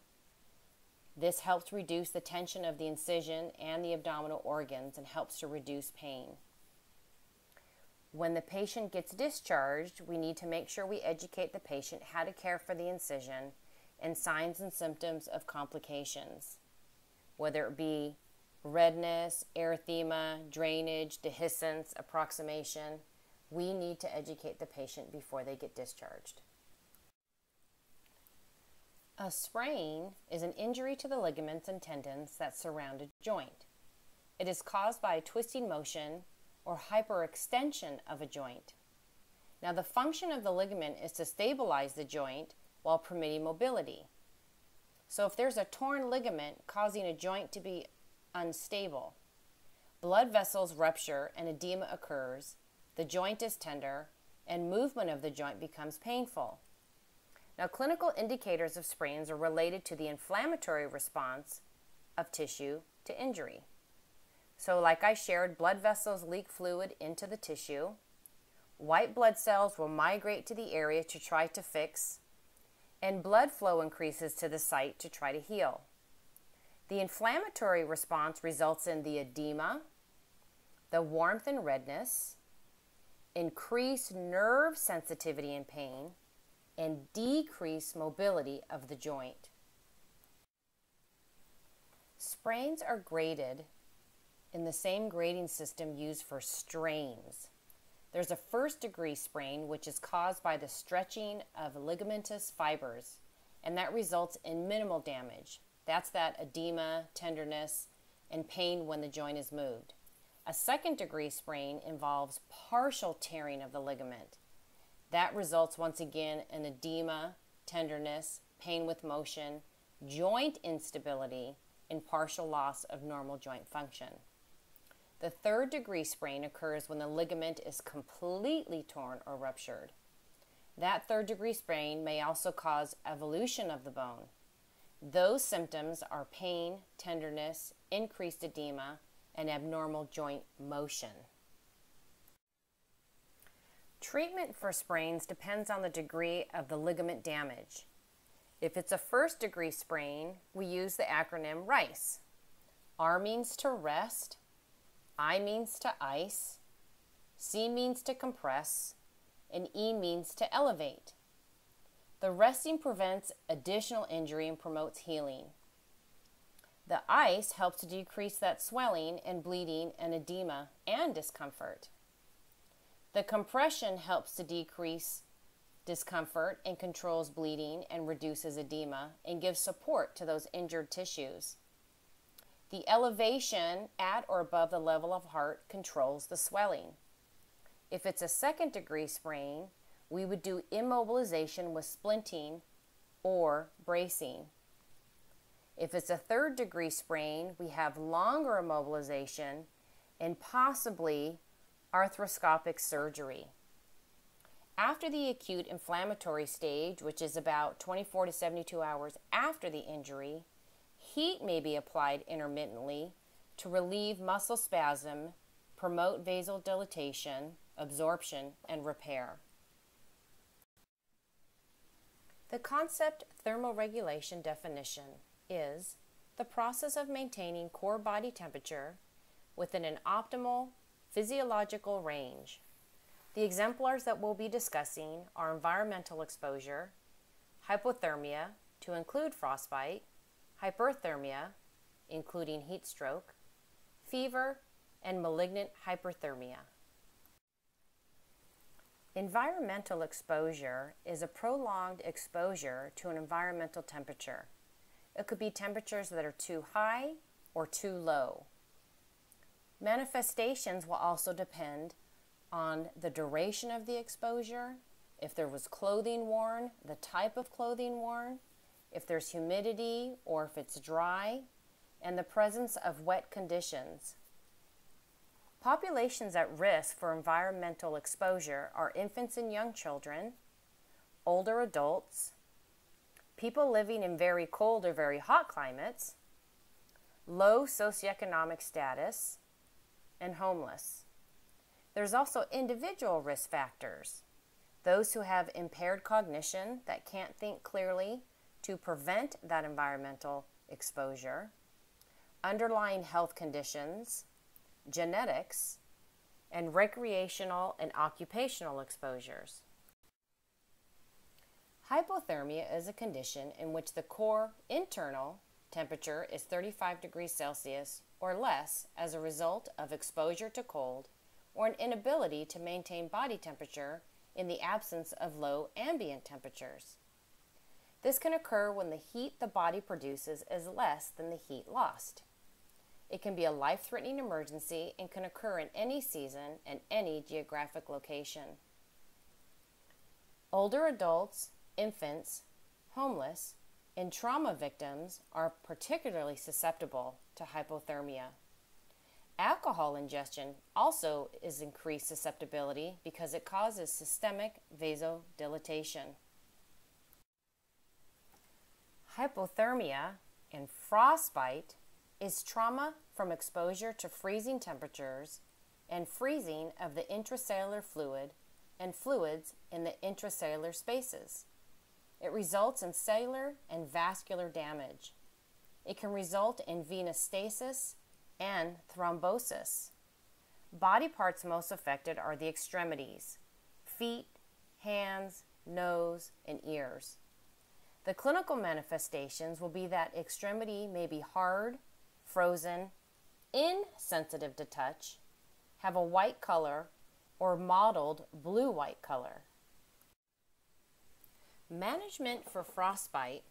This helps reduce the tension of the incision and the abdominal organs and helps to reduce pain. When the patient gets discharged, we need to make sure we educate the patient how to care for the incision and signs and symptoms of complications, whether it be redness, erythema, drainage, dehiscence, approximation. We need to educate the patient before they get discharged. A sprain is an injury to the ligaments and tendons that surround a joint. It is caused by a twisting motion or hyperextension of a joint. Now, the function of the ligament is to stabilize the joint while permitting mobility. So if there's a torn ligament causing a joint to be unstable, blood vessels rupture and edema occurs, the joint is tender, and movement of the joint becomes painful. Now, clinical indicators of sprains are related to the inflammatory response of tissue to injury. So like I shared, blood vessels leak fluid into the tissue. White blood cells will migrate to the area to try to fix, and blood flow increases to the site to try to heal. The inflammatory response results in the edema, the warmth and redness, increased nerve sensitivity and pain, and decreased mobility of the joint. Sprains are graded in the same grading system used for strains. There's a first-degree sprain, which is caused by the stretching of ligamentous fibers, and that results in minimal damage. That's that edema, tenderness, and pain when the joint is moved. A second-degree sprain involves partial tearing of the ligament. That results once again in edema, tenderness, pain with motion, joint instability, and partial loss of normal joint function. The third-degree sprain occurs when the ligament is completely torn or ruptured. That third-degree sprain may also cause evolution of the bone. Those symptoms are pain, tenderness, increased edema, and abnormal joint motion. Treatment for sprains depends on the degree of the ligament damage. If it's a first-degree sprain, we use the acronym RICE. R means to rest, I means to ice, C means to compress, and E means to elevate. The resting prevents additional injury and promotes healing. The ice helps to decrease that swelling and bleeding and edema and discomfort. The compression helps to decrease discomfort and controls bleeding and reduces edema and gives support to those injured tissues. The elevation at or above the level of heart controls the swelling. If it's a second-degree sprain, we would do immobilization with splinting or bracing. If it's a third-degree sprain, we have longer immobilization and possibly arthroscopic surgery. After the acute inflammatory stage, which is about 24 to 72 hours after the injury, heat may be applied intermittently to relieve muscle spasm, promote vasodilatation, absorption, and repair. The concept thermoregulation definition is the process of maintaining core body temperature within an optimal physiological range. The exemplars that we'll be discussing are environmental exposure, hypothermia, to include frostbite, hyperthermia, including heat stroke, fever, and malignant hyperthermia. Environmental exposure is a prolonged exposure to an environmental temperature. It could be temperatures that are too high or too low. Manifestations will also depend on the duration of the exposure, if there was clothing worn, the type of clothing worn, if there's humidity or if it's dry, and the presence of wet conditions. Populations at risk for environmental exposure are infants and young children, older adults, people living in very cold or very hot climates, low socioeconomic status, and homeless. There's also individual risk factors. Those who have impaired cognition that can't think clearly to prevent that environmental exposure, underlying health conditions, genetics, and recreational and occupational exposures. Hypothermia is a condition in which the core internal temperature is 35 degrees Celsius or less as a result of exposure to cold or an inability to maintain body temperature in the absence of low ambient temperatures. This can occur when the heat the body produces is less than the heat lost. It can be a life-threatening emergency and can occur in any season and any geographic location. Older adults, infants, homeless, and trauma victims are particularly susceptible to hypothermia. Alcohol ingestion also is increased susceptibility because it causes systemic vasodilatation. Hypothermia and frostbite is trauma from exposure to freezing temperatures and freezing of the intracellular fluid and fluids in the intracellular spaces. It results in cellular and vascular damage. It can result in venous stasis and thrombosis. Body parts most affected are the extremities, feet, hands, nose, and ears. The clinical manifestations will be that extremity may be hard, frozen, insensitive to touch, have a white color, or mottled blue-white color. Management for frostbite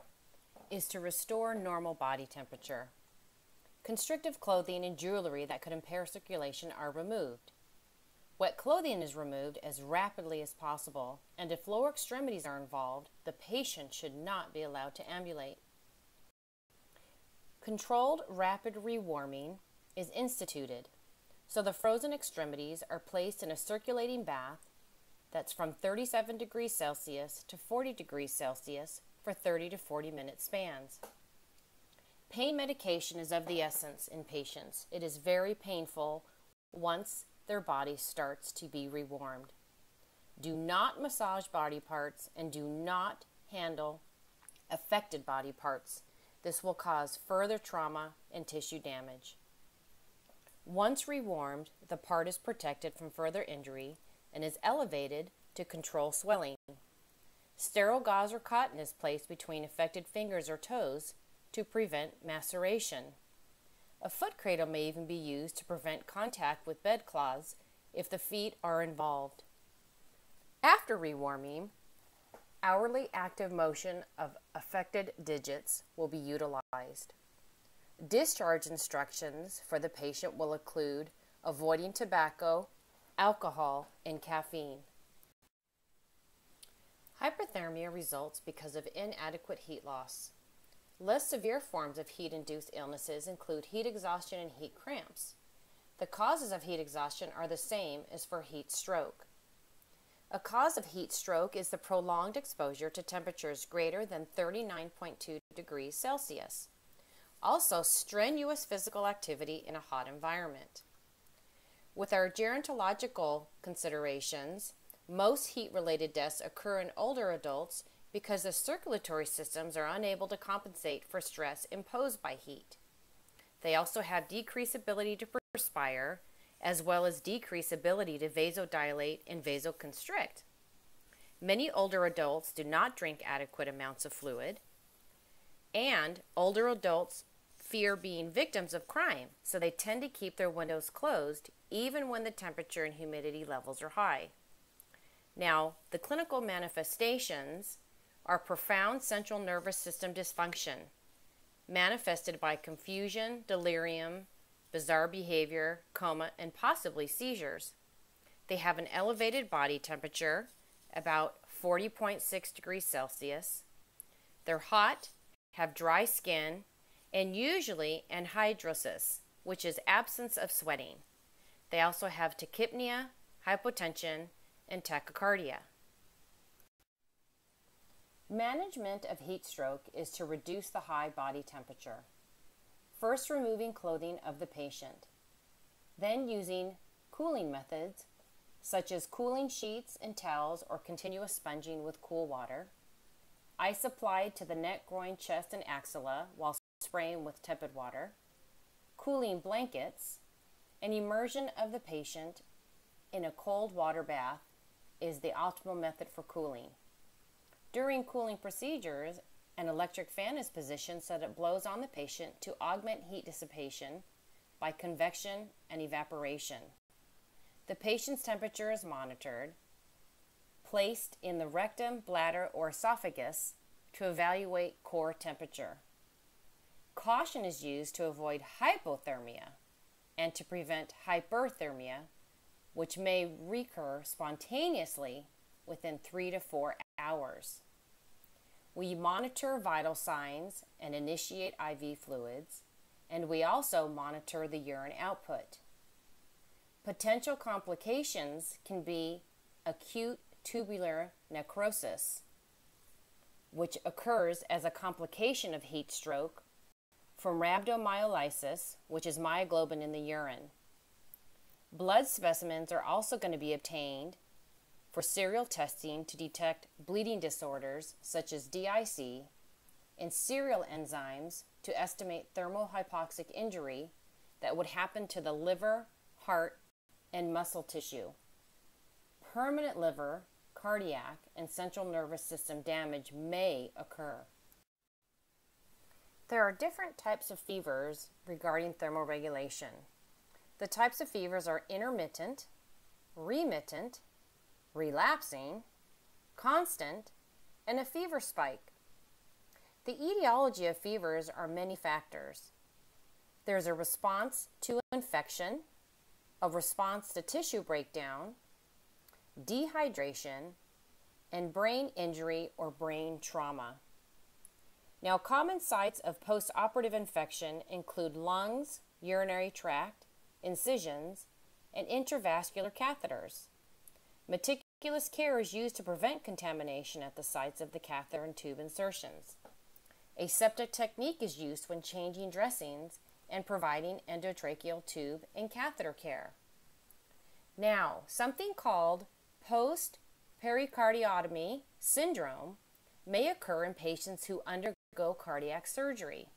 is to restore normal body temperature. Constrictive clothing and jewelry that could impair circulation are removed. Wet clothing is removed as rapidly as possible, and if lower extremities are involved, the patient should not be allowed to ambulate. Controlled rapid rewarming is instituted, so the frozen extremities are placed in a circulating bath that's from 37 degrees Celsius to 40 degrees Celsius for 30 to 40 minute spans. Pain medication is of the essence in patients. It is very painful once their body starts to be rewarmed. Do not massage body parts and do not handle affected body parts. This will cause further trauma and tissue damage. Once rewarmed, the part is protected from further injury and is elevated to control swelling. Sterile gauze or cotton is placed between affected fingers or toes to prevent maceration. A foot cradle may even be used to prevent contact with bedcloths if the feet are involved. After rewarming, hourly active motion of affected digits will be utilized. Discharge instructions for the patient will include avoiding tobacco, alcohol, and caffeine. Hyperthermia results because of inadequate heat loss. Less severe forms of heat-induced illnesses include heat exhaustion and heat cramps. The causes of heat exhaustion are the same as for heat stroke. A cause of heat stroke is the prolonged exposure to temperatures greater than 39.2 degrees Celsius. Also, strenuous physical activity in a hot environment. With our gerontological considerations, most heat-related deaths occur in older adults because the circulatory systems are unable to compensate for stress imposed by heat. They also have decreased ability to perspire, as well as decreased ability to vasodilate and vasoconstrict. Many older adults do not drink adequate amounts of fluid, and older adults fear being victims of crime, so they tend to keep their windows closed even when the temperature and humidity levels are high. Now, the clinical manifestations are profound central nervous system dysfunction, manifested by confusion, delirium, bizarre behavior, coma, and possibly seizures. They have an elevated body temperature, about 40.6 degrees Celsius. They're hot, have dry skin, and usually anhidrosis, which is absence of sweating. They also have tachypnea, hypotension, and tachycardia. Management of heat stroke is to reduce the high body temperature. First, removing clothing of the patient. Then using cooling methods, such as cooling sheets and towels or continuous sponging with cool water. Ice applied to the neck, groin, chest, and axilla while spraying with tepid water. Cooling blankets. An immersion of the patient in a cold water bath is the optimal method for cooling. During cooling procedures, an electric fan is positioned so that it blows on the patient to augment heat dissipation by convection and evaporation. The patient's temperature is monitored, placed in the rectum, bladder, or esophagus to evaluate core temperature. Caution is used to avoid hypothermia and to prevent hyperthermia, which may recur spontaneously within 3 to 4 hours. We monitor vital signs and initiate IV fluids, and we also monitor the urine output. Potential complications can be acute tubular necrosis, which occurs as a complication of heat stroke from rhabdomyolysis, which is myoglobin in the urine. Blood specimens are also going to be obtained for serial testing to detect bleeding disorders such as DIC and serial enzymes to estimate thermohypoxic injury that would happen to the liver, heart, and muscle tissue. Permanent liver, cardiac, and central nervous system damage may occur. There are different types of fevers regarding thermoregulation. The types of fevers are intermittent, remittent, relapsing, constant, and a fever spike. The etiology of fevers are many factors. There's a response to infection, a response to tissue breakdown, dehydration, and brain injury or brain trauma. Now, common sites of postoperative infection include lungs, urinary tract, incisions, and intravascular catheters. Meticulous care is used to prevent contamination at the sites of the catheter and tube insertions. Aseptic technique is used when changing dressings and providing endotracheal tube and catheter care. Now, something called post-pericardiotomy syndrome may occur in patients who undergo cardiac surgery.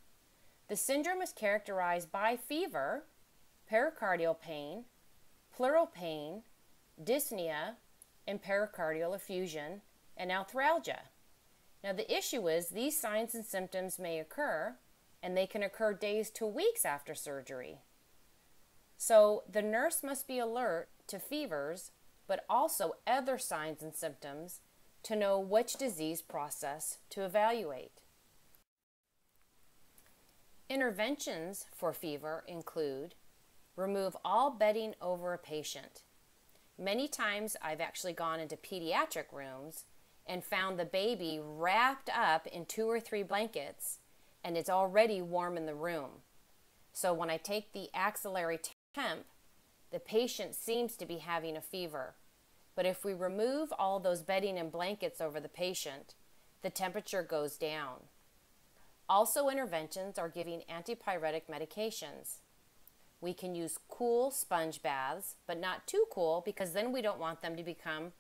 The syndrome is characterized by fever, pericardial pain, pleural pain, dyspnea, and pericardial effusion, and arthralgia. Now, the issue is these signs and symptoms may occur, and they can occur days to weeks after surgery. So the nurse must be alert to fevers, but also other signs and symptoms to know which disease process to evaluate. Interventions for fever include remove all bedding over a patient. Many times I've actually gone into pediatric rooms and found the baby wrapped up in 2 or 3 blankets, and it's already warm in the room. So when I take the axillary temp, the patient seems to be having a fever. But if we remove all those bedding and blankets over the patient, the temperature goes down. Also, interventions are giving antipyretic medications. We can use cool sponge baths, but not too cool because then we don't want them to become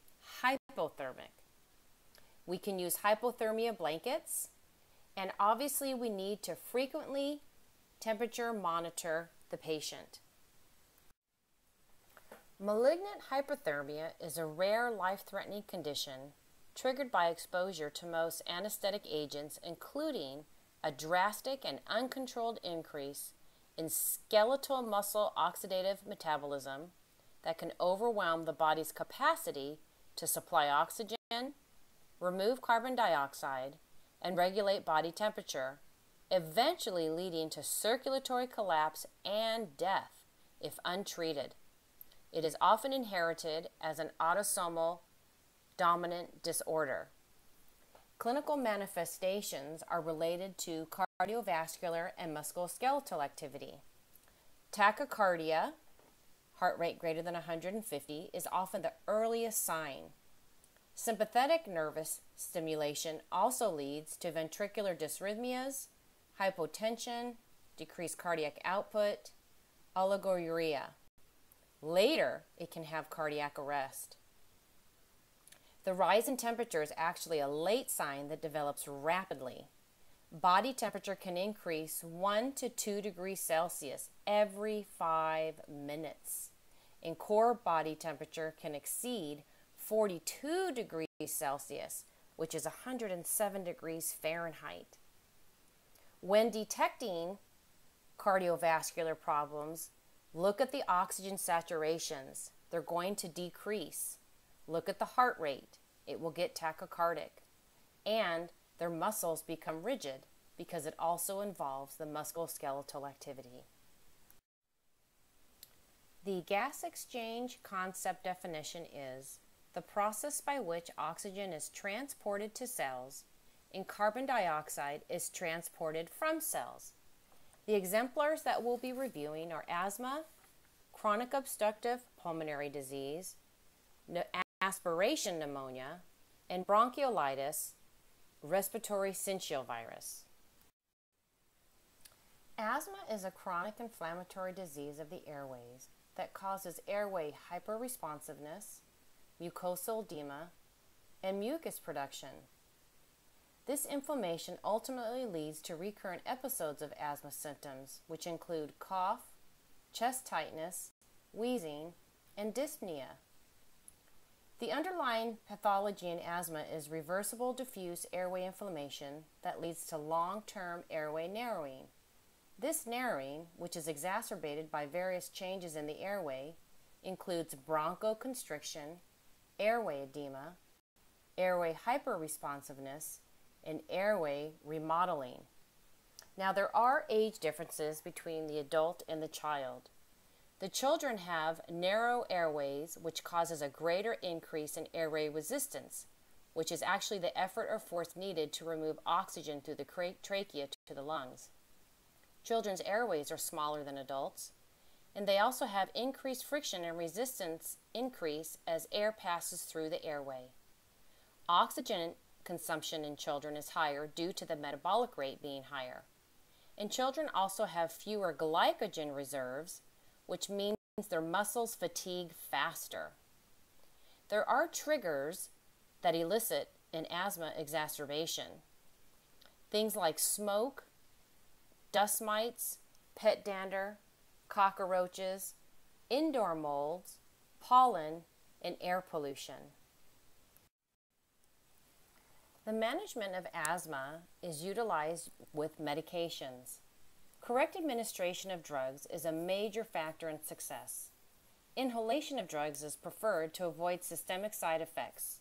hypothermic. We can use hypothermia blankets, and obviously we need to frequently temperature monitor the patient. Malignant hyperthermia is a rare life-threatening condition triggered by exposure to most anesthetic agents, including a drastic and uncontrolled increase in skeletal muscle oxidative metabolism that can overwhelm the body's capacity to supply oxygen, remove carbon dioxide, and regulate body temperature, eventually leading to circulatory collapse and death if untreated. It is often inherited as an autosomal dominant disorder. Clinical manifestations are related to cardiovascular and musculoskeletal activity. Tachycardia, heart rate greater than 150, is often the earliest sign. Sympathetic nervous stimulation also leads to ventricular dysrhythmias, hypotension, decreased cardiac output, oliguria. Later, it can have cardiac arrest. The rise in temperature is actually a late sign that develops rapidly. Body temperature can increase 1 to 2 degrees Celsius every 5 minutes, and core body temperature can exceed 42 degrees Celsius, which is 107 degrees Fahrenheit. When detecting cardiovascular problems, look at the oxygen saturations. They're going to decrease. Look at the heart rate. It will get tachycardic. And their muscles become rigid because it also involves the musculoskeletal activity. The gas exchange concept definition is the process by which oxygen is transported to cells and carbon dioxide is transported from cells. The exemplars that we'll be reviewing are asthma, chronic obstructive pulmonary disease, aspiration pneumonia, and bronchiolitis, respiratory syncytial virus. Asthma is a chronic inflammatory disease of the airways that causes airway hyperresponsiveness, mucosal edema, and mucus production. This inflammation ultimately leads to recurrent episodes of asthma symptoms, which include cough, chest tightness, wheezing, and dyspnea. The underlying pathology in asthma is reversible diffuse airway inflammation that leads to long-term airway narrowing. This narrowing, which is exacerbated by various changes in the airway, includes bronchoconstriction, airway edema, airway hyperresponsiveness, and airway remodeling. Now, there are age differences between the adult and the child. The children have narrow airways, which causes a greater increase in airway resistance, which is actually the effort or force needed to remove oxygen through the trachea to the lungs. Children's airways are smaller than adults, and they also have increased friction and resistance increase as air passes through the airway. Oxygen consumption in children is higher due to the metabolic rate being higher. And children also have fewer glycogen reserves, which means their muscles fatigue faster. There are triggers that elicit an asthma exacerbation. Things like smoke, dust mites, pet dander, cockroaches, indoor molds, pollen, and air pollution. The management of asthma is utilized with medications. Correct administration of drugs is a major factor in success. Inhalation of drugs is preferred to avoid systemic side effects.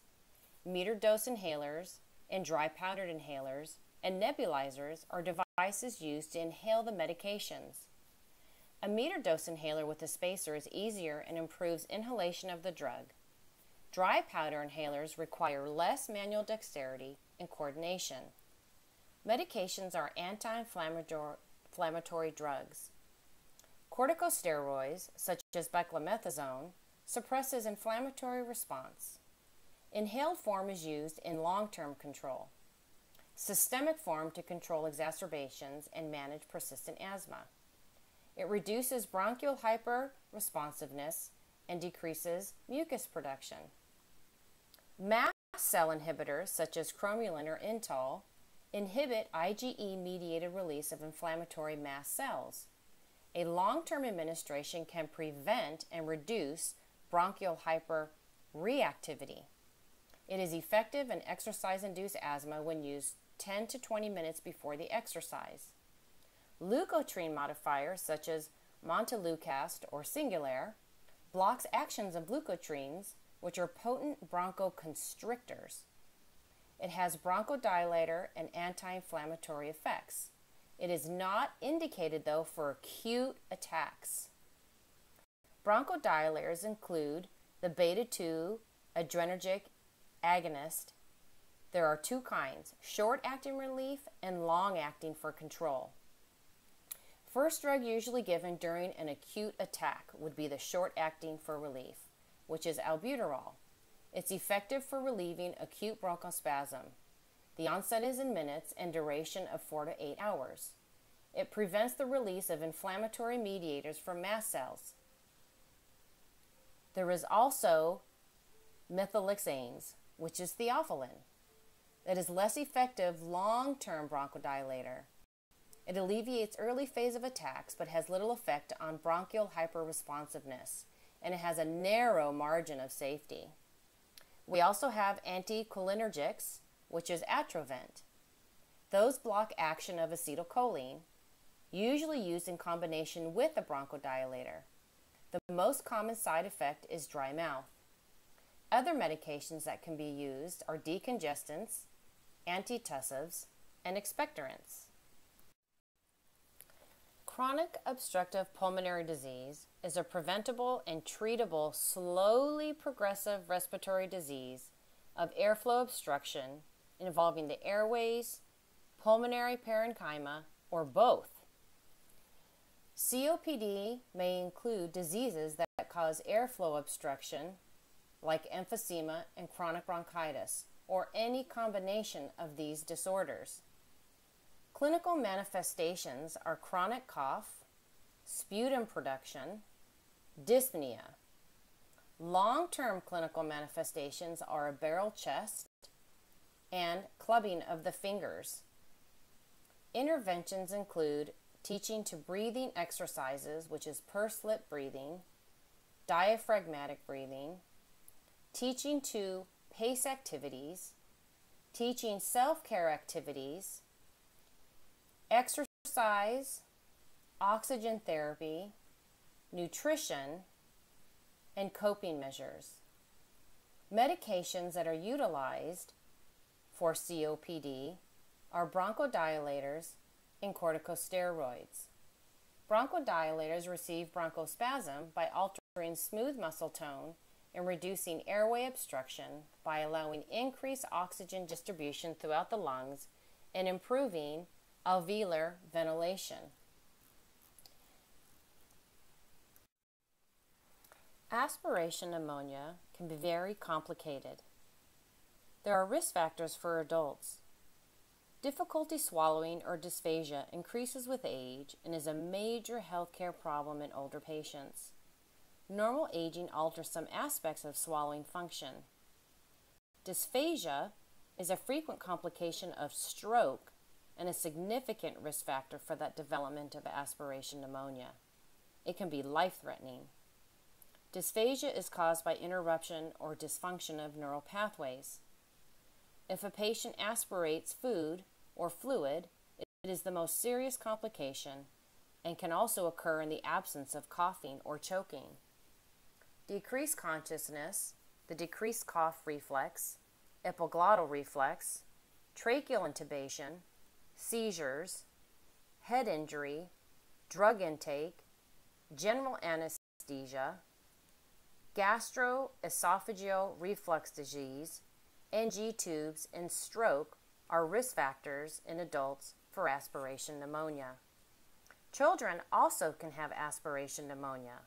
Metered dose inhalers and dry powdered inhalers and nebulizers are devices used to inhale the medications. A metered dose inhaler with a spacer is easier and improves inhalation of the drug. Dry powder inhalers require less manual dexterity and coordination. Medications are anti-inflammatory drugs. Corticosteroids, such as beclomethasone, suppresses inflammatory response. Inhaled form is used in long-term control. Systemic form to control exacerbations and manage persistent asthma. It reduces bronchial hyperresponsiveness and decreases mucus production. Mast cell inhibitors, such as cromulin or Intol, inhibit IgE-mediated release of inflammatory mast cells. A long-term administration can prevent and reduce bronchial hyperreactivity. It is effective in exercise-induced asthma when used 10 to 20 minutes before the exercise. Leukotriene modifiers, such as montelukast or Singulair, blocks actions of leukotrienes, which are potent bronchoconstrictors. It has bronchodilator and anti-inflammatory effects. It is not indicated, though, for acute attacks. Bronchodilators include the beta-2 adrenergic agonist. There are two kinds, short-acting relief and long-acting for control. First drug usually given during an acute attack would be the short-acting for relief, which is albuterol. It's effective for relieving acute bronchospasm. The onset is in minutes and duration of 4 to 8 hours. It prevents the release of inflammatory mediators from mast cells. There is also methotrexate, which is theophylline. It is less effective long-term bronchodilator. It alleviates early phase of attacks but has little effect on bronchial hyperresponsiveness, and it has a narrow margin of safety. We also have anticholinergics, which is Atrovent. Those block action of acetylcholine, usually used in combination with a bronchodilator. The most common side effect is dry mouth. Other medications that can be used are decongestants, antitussives, and expectorants. Chronic obstructive pulmonary disease is a preventable and treatable, slowly progressive respiratory disease of airflow obstruction involving the airways, pulmonary parenchyma, or both. COPD may include diseases that cause airflow obstruction, like emphysema and chronic bronchitis, or any combination of these disorders. Clinical manifestations are chronic cough, sputum production, dyspnea. Long-term clinical manifestations are a barrel chest and clubbing of the fingers. Interventions include teaching to breathing exercises, which is pursed lip breathing, diaphragmatic breathing, teaching to pace activities, teaching self-care activities, exercise, oxygen therapy, nutrition, and coping measures. Medications that are utilized for COPD are bronchodilators and corticosteroids. Bronchodilators receive bronchospasm by altering smooth muscle tone and reducing airway obstruction by allowing increased oxygen distribution throughout the lungs and improving alveolar ventilation. Aspiration pneumonia can be very complicated. There are risk factors for adults. Difficulty swallowing or dysphagia increases with age and is a major healthcare problem in older patients. Normal aging alters some aspects of swallowing function. Dysphagia is a frequent complication of stroke and a significant risk factor for that development of aspiration pneumonia. It can be life-threatening. Dysphagia is caused by interruption or dysfunction of neural pathways. If a patient aspirates food or fluid, it is the most serious complication and can also occur in the absence of coughing or choking. Decreased consciousness, the decreased cough reflex, epiglottal reflex, tracheal intubation, seizures, head injury, drug intake, general anesthesia, gastroesophageal reflux disease, NG tubes, and stroke are risk factors in adults for aspiration pneumonia. Children also can have aspiration pneumonia.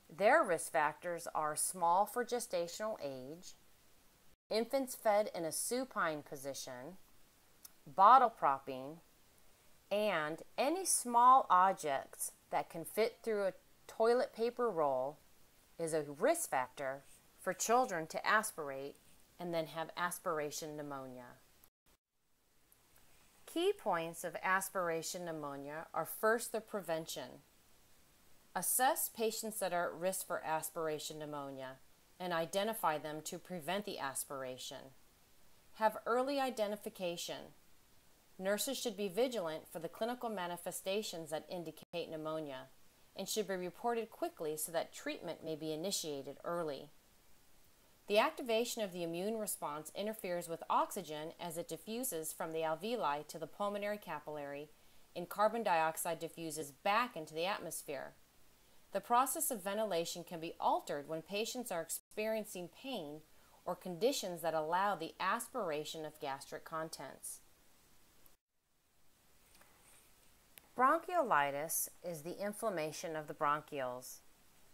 Their risk factors are small for gestational age, infants fed in a supine position, bottle propping, and any small objects that can fit through a toilet paper roll is a risk factor for children to aspirate and then have aspiration pneumonia. Key points of aspiration pneumonia are first the prevention. Assess patients that are at risk for aspiration pneumonia and identify them to prevent the aspiration. Have early identification. Nurses should be vigilant for the clinical manifestations that indicate pneumonia and should be reported quickly so that treatment may be initiated early. The activation of the immune response interferes with oxygen as it diffuses from the alveoli to the pulmonary capillary and carbon dioxide diffuses back into the atmosphere. The process of ventilation can be altered when patients are experiencing pain or conditions that allow the aspiration of gastric contents. Bronchiolitis is the inflammation of the bronchioles.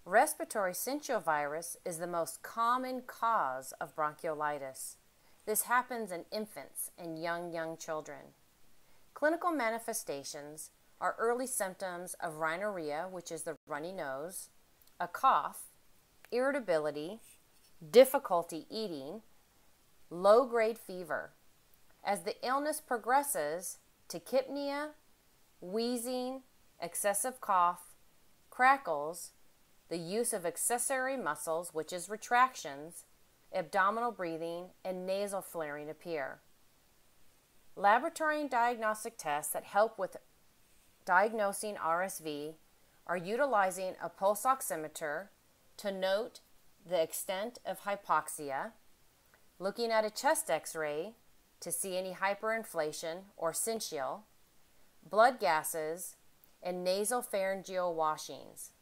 Respiratory syncytial virus is the most common cause of bronchiolitis. This happens in infants and young children. Clinical manifestations are early symptoms of rhinorrhea, which is the runny nose, a cough, irritability, difficulty eating, low-grade fever. As the illness progresses, tachypnea, wheezing, excessive cough, crackles, the use of accessory muscles, which is retractions, abdominal breathing, and nasal flaring appear. Laboratory and diagnostic tests that help with diagnosing RSV are utilizing a pulse oximeter to note the extent of hypoxia, looking at a chest x-ray to see any hyperinflation or syncytial, blood gases, and nasopharyngeal washings.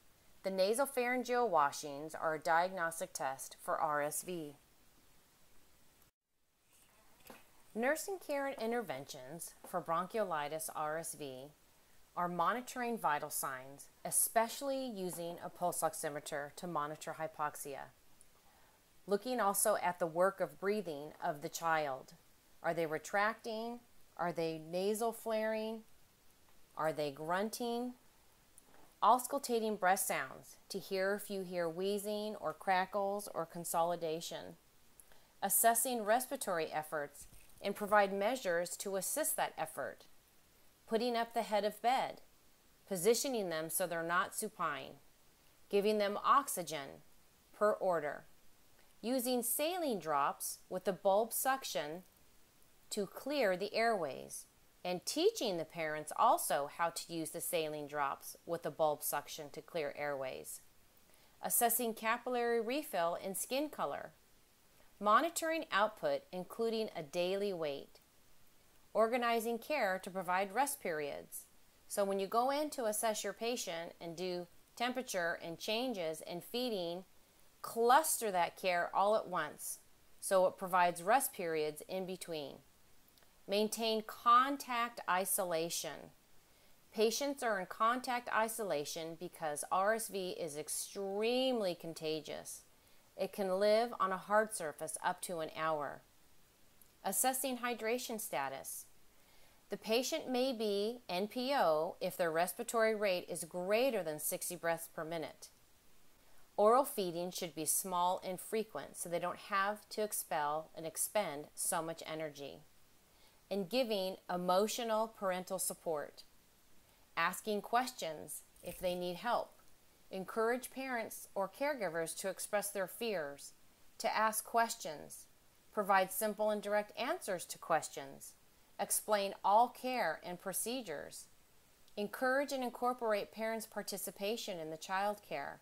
The nasopharyngeal washings are a diagnostic test for RSV. Nursing care and interventions for bronchiolitis RSV are monitoring vital signs, especially using a pulse oximeter to monitor hypoxia. Looking also at the work of breathing of the child. Are they retracting? Are they nasal flaring? Are they grunting? Auscultating breath sounds to hear if you hear wheezing or crackles or consolidation. Assessing respiratory efforts and provide measures to assist that effort. Putting up the head of bed, positioning them so they're not supine, giving them oxygen per order, using saline drops with the bulb suction to clear the airways, and teaching the parents also how to use the saline drops with the bulb suction to clear airways. Assessing capillary refill and skin color. Monitoring output, including a daily weight. Organizing care to provide rest periods. So when you go in to assess your patient and do temperature and changes and feeding, cluster that care all at once so it provides rest periods in between. Maintain contact isolation. Patients are in contact isolation because RSV is extremely contagious. It can live on a hard surface up to an hour. Assessing hydration status. The patient may be NPO if their respiratory rate is greater than 60 breaths per minute. Oral feeding should be small and frequent so they don't have to expel and expend so much energy. And giving emotional parental support. Asking questions if they need help. Encourage parents or caregivers to express their fears, to ask questions, provide simple and direct answers to questions, explain all care and procedures, encourage and incorporate parents' participation in the child care.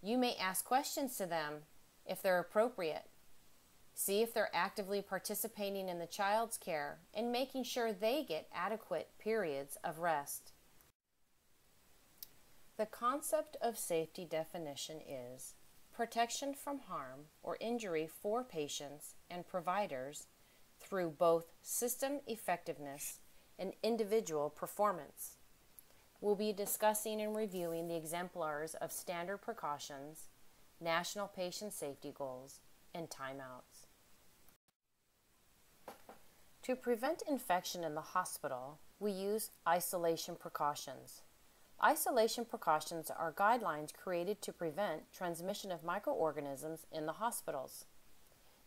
You may ask questions to them if they're appropriate. See if they're actively participating in the child's care and making sure they get adequate periods of rest. The concept of safety definition is protection from harm or injury for patients and providers through both system effectiveness and individual performance. We'll be discussing and reviewing the exemplars of standard precautions, national patient safety goals, and timeouts. To prevent infection in the hospital, we use isolation precautions. Isolation precautions are guidelines created to prevent transmission of microorganisms in the hospitals.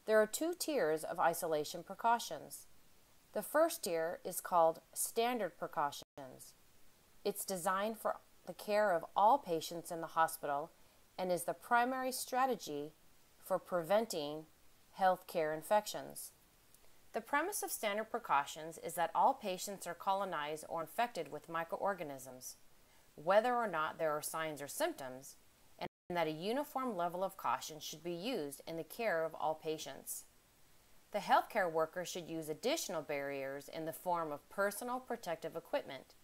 There are two tiers of isolation precautions. The first tier is called standard precautions. It's designed for the care of all patients in the hospital and is the primary strategy for preventing healthcare infections. The premise of standard precautions is that all patients are colonized or infected with microorganisms, whether or not there are signs or symptoms, and that a uniform level of caution should be used in the care of all patients. The healthcare worker should use additional barriers in the form of personal protective equipment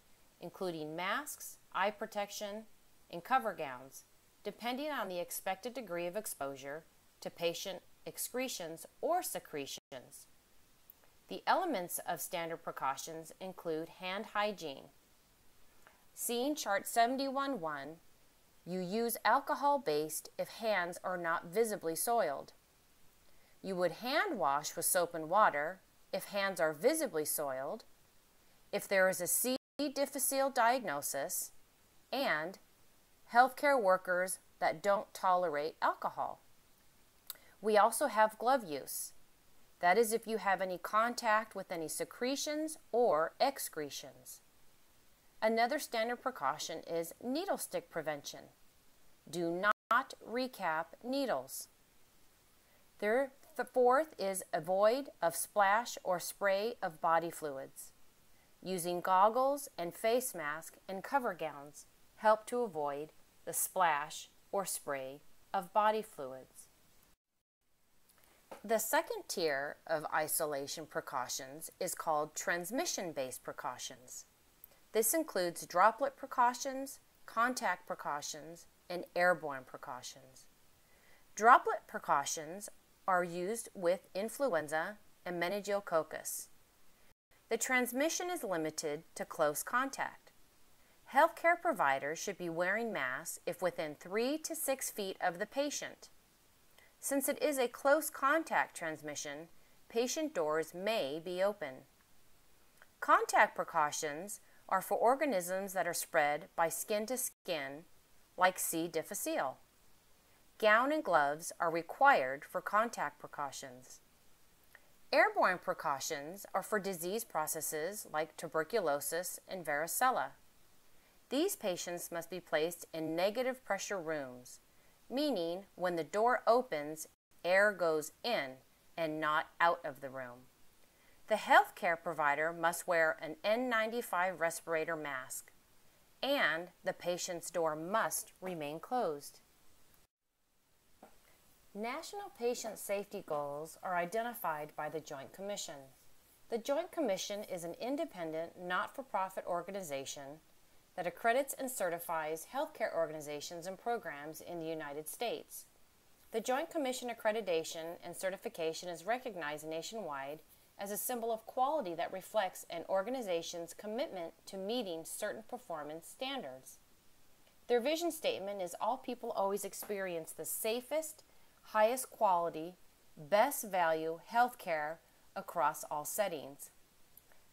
including masks, eye protection, and cover gowns, depending on the expected degree of exposure to patient excretions or secretions. The elements of standard precautions include hand hygiene. Seeing Chart 71.1, you use alcohol-based if hands are not visibly soiled. You would hand wash with soap and water if hands are visibly soiled, if there is a C. difficile diagnosis, and healthcare workers that don't tolerate alcohol. We also have glove use. That is if you have any contact with any secretions or excretions. Another standard precaution is needle stick prevention. Do not recap needles. The fourth is avoid of splash or spray of body fluids. Using goggles and face mask and cover gowns help to avoid the splash or spray of body fluids. The second tier of isolation precautions is called transmission-based precautions. This includes droplet precautions, contact precautions, and airborne precautions. Droplet precautions are used with influenza and meningococcus. The transmission is limited to close contact. Healthcare providers should be wearing masks if within 3 to 6 feet of the patient. Since it is a close contact transmission, patient doors may be open. Contact precautions are for organisms that are spread by skin to skin, like C. difficile. Gown and gloves are required for contact precautions. Airborne precautions are for disease processes like tuberculosis and varicella. These patients must be placed in negative pressure rooms, meaning when the door opens, air goes in and not out of the room. The healthcare provider must wear an N95 respirator mask, and the patient's door must remain closed. National patient safety goals are identified by the Joint Commission. The Joint Commission is an independent, not-for-profit organization that accredits and certifies healthcare organizations and programs in the United States. The Joint Commission accreditation and certification is recognized nationwide as a symbol of quality that reflects an organization's commitment to meeting certain performance standards. Their vision statement is all people always experience the safest, highest quality, best value healthcare across all settings.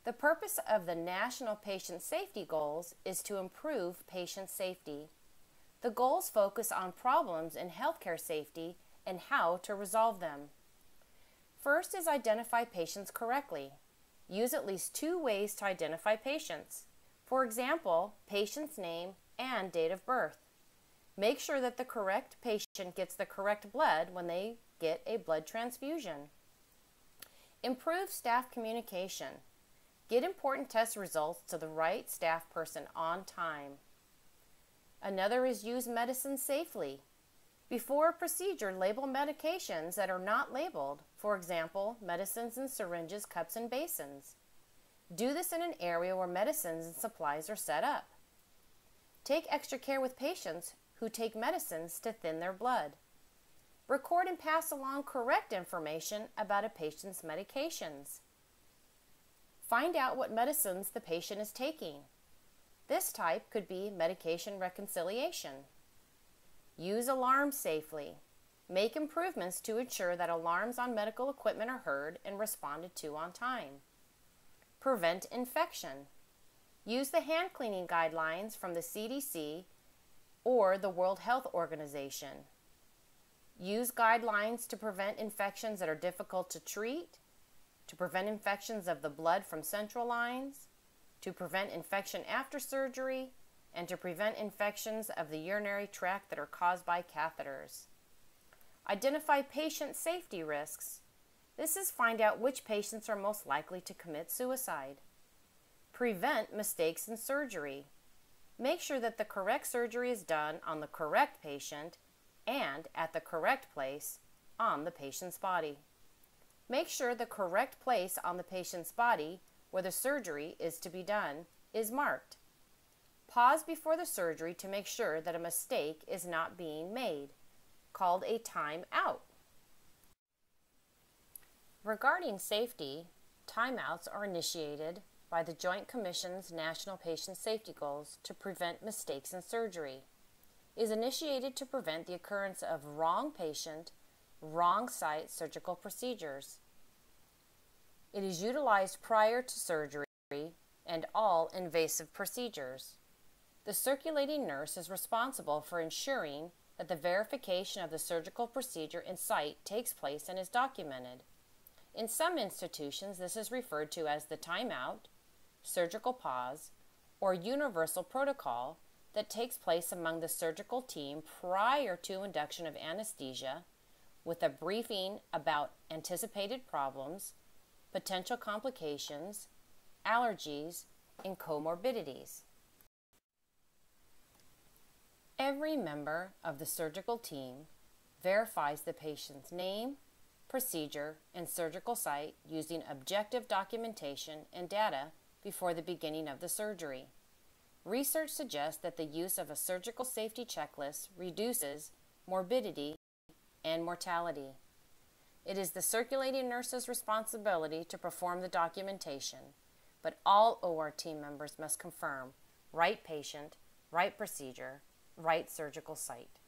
The purpose of the National Patient Safety Goals is to improve patient safety. The goals focus on problems in healthcare safety and how to resolve them. First is identify patients correctly. Use at least 2 ways to identify patients. For example, patient's name and date of birth. Make sure that the correct patient gets the correct blood when they get a blood transfusion. Improve staff communication. Get important test results to the right staff person on time. Another is use medicine safely. Before a procedure, label medications that are not labeled, for example, medicines in syringes, cups, and basins. Do this in an area where medicines and supplies are set up. Take extra care with patients who take medicines to thin their blood. Record and pass along correct information about a patient's medications. Find out what medicines the patient is taking. This type could be medication reconciliation. Use alarms safely. Make improvements to ensure that alarms on medical equipment are heard and responded to on time. Prevent infection. Use the hand cleaning guidelines from the CDC or the World Health Organization. Use guidelines to prevent infections that are difficult to treat, to prevent infections of the blood from central lines, to prevent infection after surgery, and to prevent infections of the urinary tract that are caused by catheters. Identify patient safety risks. This is find out which patients are most likely to commit suicide. Prevent mistakes in surgery. Make sure that the correct surgery is done on the correct patient and at the correct place on the patient's body. Make sure the correct place on the patient's body where the surgery is to be done is marked. Pause before the surgery to make sure that a mistake is not being made, called a timeout. Regarding safety, timeouts are initiated by the Joint Commission's National Patient Safety Goals to prevent mistakes in surgery. It is initiated to prevent the occurrence of wrong patient, wrong site surgical procedures. It is utilized prior to surgery and all invasive procedures. The circulating nurse is responsible for ensuring that the verification of the surgical procedure in site takes place and is documented. In some institutions, this is referred to as the timeout, surgical pause, or universal protocol that takes place among the surgical team prior to induction of anesthesia, with a briefing about anticipated problems, potential complications, allergies, and comorbidities. Every member of the surgical team verifies the patient's name, procedure, and surgical site using objective documentation and data before the beginning of the surgery. Research suggests that the use of a surgical safety checklist reduces morbidity and mortality. It is the circulating nurse's responsibility to perform the documentation, but all OR team members must confirm right patient, right procedure, right surgical site.